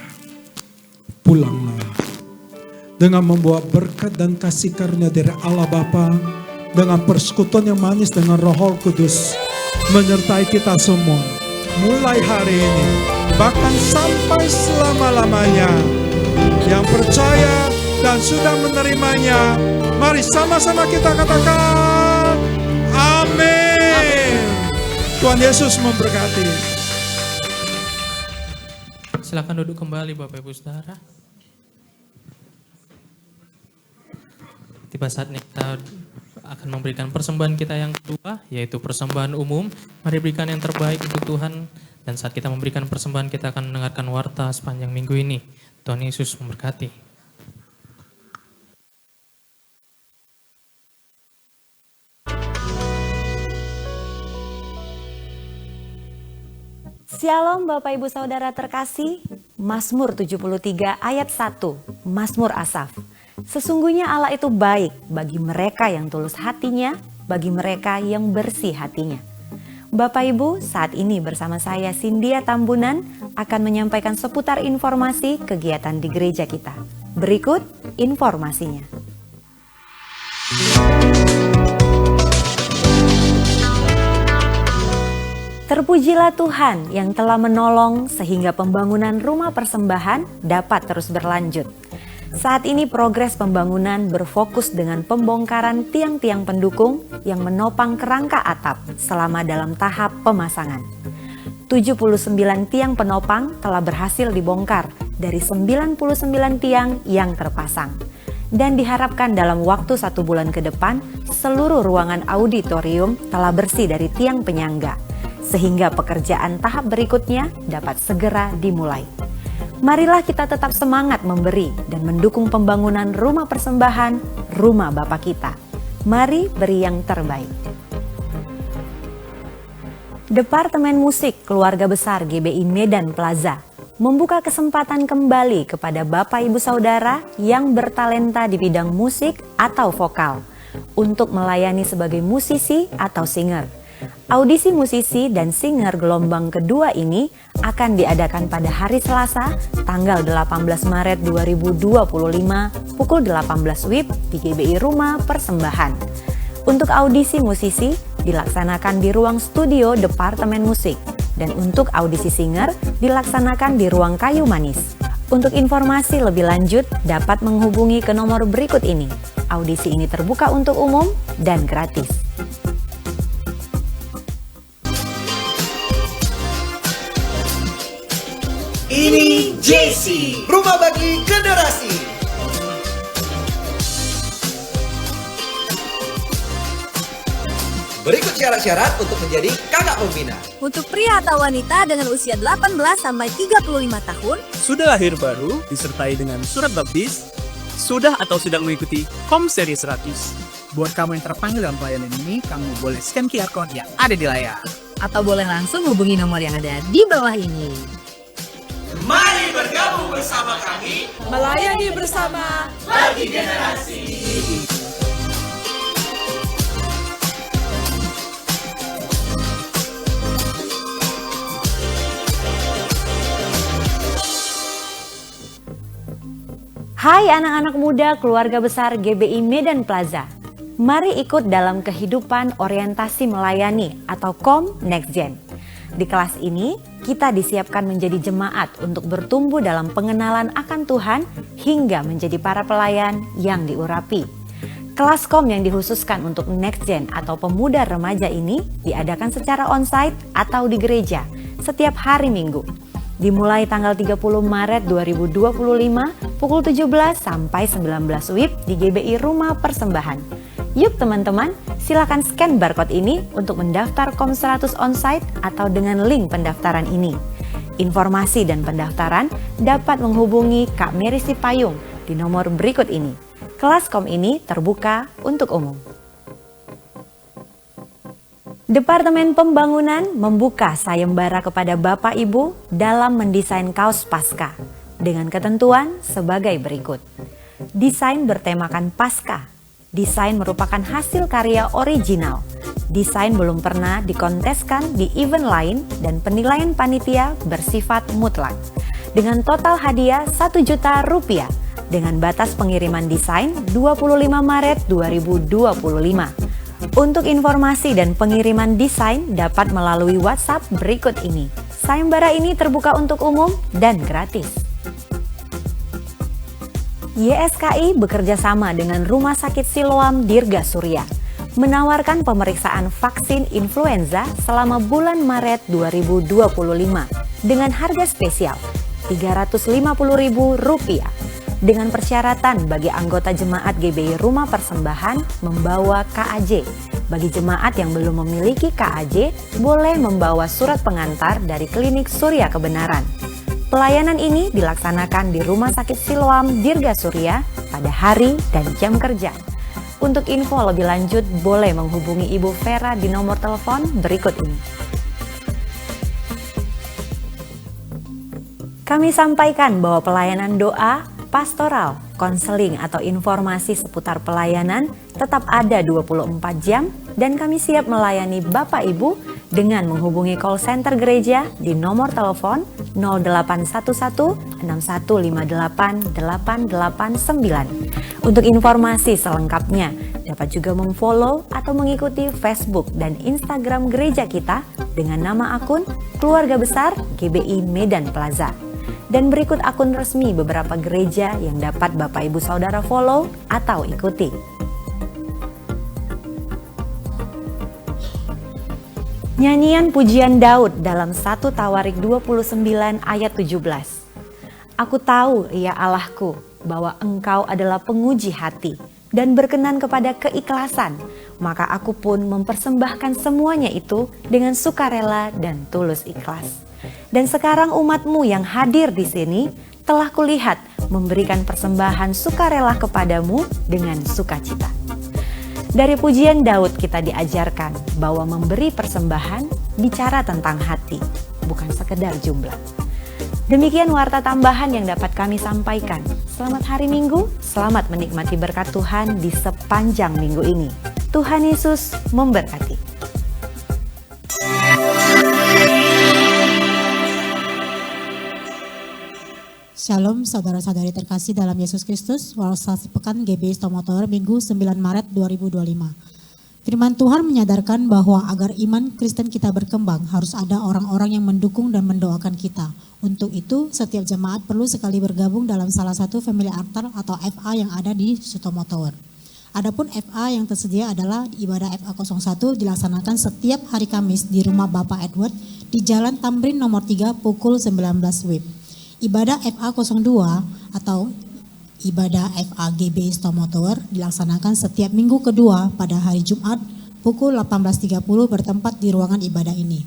Pulanglah dengan membawa berkat dan kasih karunia dari Allah Bapa, dengan persekutuan yang manis dengan Roh Kudus menyertai kita semua mulai hari ini bahkan sampai selama-lamanya. Yang percaya dan sudah menerimanya, mari sama-sama kita katakan amin. Tuhan Yesus memberkati. Silakan duduk kembali Bapak Ibu Saudara. Tiba saatnya kita akan memberikan persembahan kita yang kedua, yaitu persembahan umum. Mari berikan yang terbaik untuk Tuhan. Dan saat kita memberikan persembahan, kita akan mendengarkan warta sepanjang minggu ini. Tuhan Yesus memberkati. Shalom Bapak Ibu Saudara terkasih, Mazmur 73 ayat 1, Mazmur Asaf. Sesungguhnya Allah itu baik bagi mereka yang tulus hatinya, bagi mereka yang bersih hatinya. Bapak Ibu, saat ini bersama saya Cynthia Tambunan akan menyampaikan seputar informasi kegiatan di gereja kita. Berikut informasinya. Terpujilah Tuhan yang telah menolong sehingga pembangunan rumah persembahan dapat terus berlanjut. Saat ini progres pembangunan berfokus dengan pembongkaran tiang-tiang pendukung yang menopang kerangka atap selama dalam tahap pemasangan. 79 tiang penopang telah berhasil dibongkar dari 99 tiang yang terpasang. Dan diharapkan dalam waktu 1 bulan ke depan, seluruh ruangan auditorium telah bersih dari tiang penyangga, sehingga pekerjaan tahap berikutnya dapat segera dimulai. Marilah kita tetap semangat memberi dan mendukung pembangunan rumah persembahan, rumah Bapa kita. Mari beri yang terbaik. Departemen Musik Keluarga Besar GBI Medan Plaza membuka kesempatan kembali kepada Bapak Ibu Saudara yang bertalenta di bidang musik atau vokal untuk melayani sebagai musisi atau singer. Audisi musisi dan singer gelombang kedua ini akan diadakan pada hari Selasa tanggal 18 Maret 2025 pukul 18 WIB di GBI Rumah Persembahan. Untuk audisi musisi dilaksanakan di ruang studio Departemen Musik dan untuk audisi singer dilaksanakan di ruang Kayu Manis. Untuk informasi lebih lanjut dapat menghubungi ke nomor berikut ini. Audisi ini terbuka untuk umum dan gratis. Ini JC, rumah bagi generasi. Berikut syarat-syarat untuk menjadi kakak pembina. Untuk pria atau wanita dengan usia 18 sampai 35 tahun, sudah lahir baru disertai dengan surat baptis, sudah atau sedang mengikuti KOM seri 100. Buat kamu yang terpanggil dalam pelayanan ini, kamu boleh scan QR Code yang ada di layar. atau boleh langsung hubungi nomor yang ada di bawah ini. Mari bergabung bersama kami, melayani bersama bagi generasi. Hai anak-anak muda keluarga besar GBI Medan Plaza. Mari ikut dalam kehidupan orientasi melayani atau KOM Next Gen. Di kelas ini, kita disiapkan menjadi jemaat untuk bertumbuh dalam pengenalan akan Tuhan hingga menjadi para pelayan yang diurapi. Kelas KOM yang dikhususkan untuk Next Gen atau pemuda remaja ini diadakan secara onsite atau di gereja setiap hari Minggu. Dimulai tanggal 30 Maret 2025 pukul 17 sampai 19 WIB di GBI Rumah Persembahan. Yuk teman-teman, silakan scan barcode ini untuk mendaftar KOM 100 onsite atau dengan link pendaftaran ini. Informasi dan pendaftaran dapat menghubungi Kak Mary Sipayung di nomor berikut ini. Kelas KOM ini terbuka untuk umum. Departemen Pembangunan membuka sayembara kepada Bapak Ibu dalam mendesain kaos Paskah dengan ketentuan sebagai berikut. Desain bertemakan Paskah. Desain merupakan hasil karya original. Desain belum pernah dikonteskan di event lain dan penilaian panitia bersifat mutlak. Dengan total hadiah Rp1.000.000 dengan batas pengiriman desain 25 Maret 2025. Untuk informasi dan pengiriman desain dapat melalui WhatsApp berikut ini. Sayembara ini terbuka untuk umum dan gratis. YSKI bekerja sama dengan Rumah Sakit Siloam Dirga Surya menawarkan pemeriksaan vaksin influenza selama bulan Maret 2025 dengan harga spesial Rp350.000 dengan persyaratan bagi anggota jemaat GBI Rumah Persembahan membawa KAJ. Bagi jemaat yang belum memiliki KAJ, boleh membawa surat pengantar dari Klinik Surya Kebenaran. Pelayanan ini dilaksanakan di Rumah Sakit Siloam Dirga Surya pada hari dan jam kerja. Untuk info lebih lanjut, boleh menghubungi Ibu Vera di nomor telepon berikut ini. Kami sampaikan bahwa pelayanan doa, pastoral, konseling atau informasi seputar pelayanan tetap ada 24 jam dan kami siap melayani Bapak Ibu dengan menghubungi call center gereja di nomor telepon 0811 6158 889. Untuk informasi selengkapnya, dapat juga memfollow atau mengikuti Facebook dan Instagram gereja kita dengan nama akun Keluarga Besar GBI Medan Plaza. Dan berikut akun resmi beberapa gereja yang dapat Bapak Ibu Saudara follow atau ikuti. Nyanyian pujian Daud dalam 1 Tawarik 29 ayat 17. Aku tahu, ya Allahku, bahwa Engkau adalah penguji hati dan berkenan kepada keikhlasan, maka aku pun mempersembahkan semuanya itu dengan sukarela dan tulus ikhlas. Dan sekarang umat-Mu yang hadir di sini telah kulihat memberikan persembahan sukarela kepadamu dengan sukacita. Dari pujian Daud kita diajarkan bahwa memberi persembahan bicara tentang hati, bukan sekedar jumlah. Demikian warta tambahan yang dapat kami sampaikan. Selamat hari Minggu, selamat menikmati berkat Tuhan di sepanjang minggu ini. Tuhan Yesus memberkati. Shalom saudara-saudari terkasih dalam Yesus Kristus, Walsasi Pekan GBI Stomotor Minggu 9 Maret 2025. Firman Tuhan menyadarkan bahwa agar iman Kristen kita berkembang harus ada orang-orang yang mendukung dan mendoakan kita. Untuk itu setiap jemaat perlu sekali bergabung dalam salah satu family altar atau FA yang ada di Sutomo Tower. Adapun FA yang tersedia adalah ibadah FA 01 dilaksanakan setiap hari Kamis di rumah Bapak Edward di Jalan Tamrin nomor 3 pukul 19 WIB. Ibadah FA 02 atau ibadah FA GBI Stomo Tower dilaksanakan setiap minggu kedua pada hari Jumat pukul 18.30 bertempat di ruangan ibadah ini.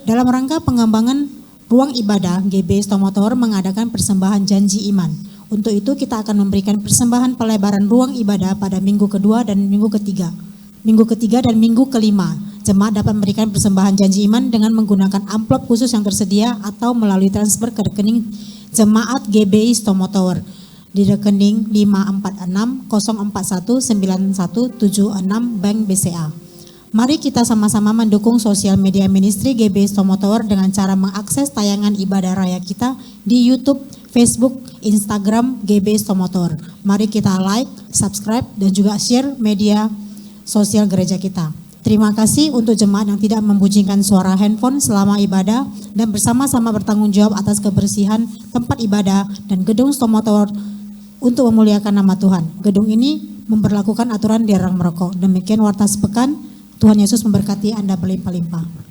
Dalam rangka pengembangan ruang ibadah, GBI Stomo Tower mengadakan persembahan janji iman. Untuk itu kita akan memberikan persembahan pelebaran ruang ibadah pada minggu kedua dan minggu ketiga. Minggu ketiga dan minggu kelima. Jemaat dapat memberikan persembahan janji iman dengan menggunakan amplop khusus yang tersedia atau melalui transfer ke rekening Jemaat GBI Stomo Tower di rekening 546-041-9176 Bank BCA. Mari kita sama-sama mendukung sosial media ministry GBI Stomo Tower dengan cara mengakses tayangan ibadah raya kita di YouTube, Facebook, Instagram GBI Stomo Tower. Mari kita like, subscribe, dan juga share media sosial gereja kita. Terima kasih untuk jemaat yang tidak membunyikan suara handphone selama ibadah dan bersama-sama bertanggung jawab atas kebersihan tempat ibadah dan gedung Stomo Tower untuk memuliakan nama Tuhan. Gedung ini memberlakukan aturan dilarang merokok. Demikian warta sepekan. Tuhan Yesus memberkati Anda berlimpah-limpah.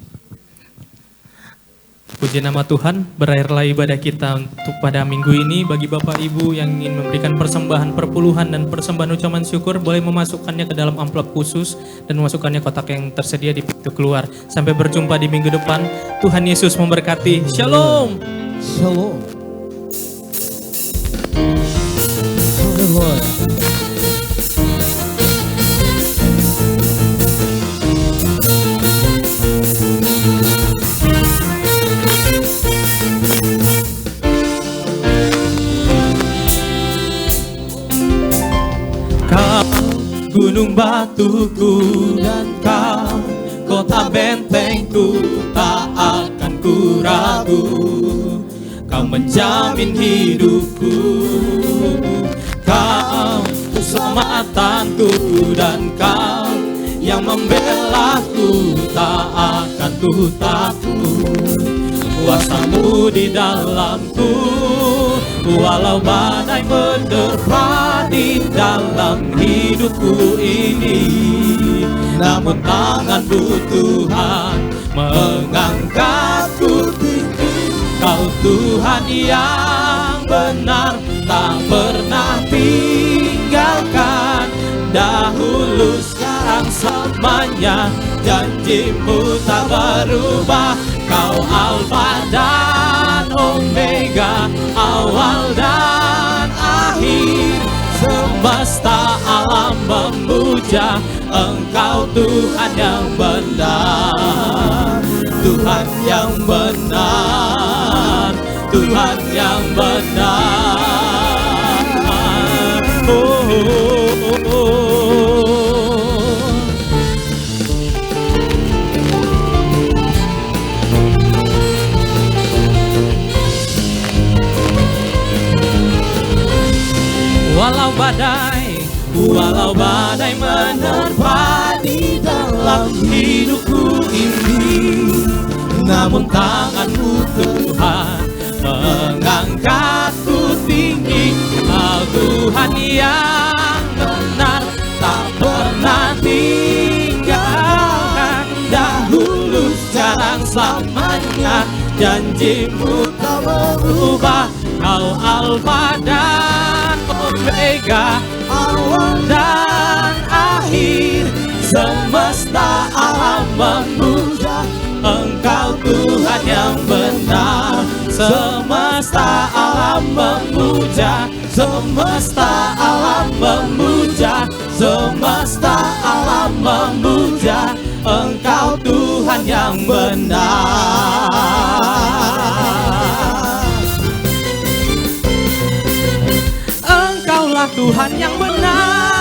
Puji nama Tuhan, berakhirlah ibadah kita untuk pada minggu ini. Bagi Bapak Ibu yang ingin memberikan persembahan perpuluhan dan persembahan ucapan syukur, boleh memasukkannya ke dalam amplop khusus dan memasukkannya kotak yang tersedia di pintu keluar. Sampai berjumpa di minggu depan. Tuhan Yesus memberkati. Shalom. Shalom. Gunung batuku dan kau, kota bentengku, tak akan ku ragu. Kau menjamin hidupku, kau keselamatanku, dan kau yang membelaku, tak akan ku takut. Kuasamu di dalamku, walau badai menerpa di dalam hidupku ini, namun tanganmu Tuhan mengangkatku tinggi. Kau Tuhan yang benar, tak pernah tinggalkan. Dahulu sekarang selamanya, janjimu tak berubah. Kau Alfa dan Omega, awal dan akhir. Semesta alam memuja Engkau, Tuhan yang benar, Tuhan yang benar, Tuhan yang benar. Walau badai menerpa di dalam hidupku ini, namun tanganmu Tuhan mengangkatku tinggi. Kau Tuhan yang benar, tak pernah tinggalkan. Dahulu sekarang selamanya, janjimu tak berubah. Kau Alfa dan Omega, awal dan akhir. Semesta alam memuja Engkau Tuhan yang benar. Semesta alam memuja, semesta alam memuja, semesta alam memuja Engkau Tuhan yang benar. Engkaulah Tuhan yang benar.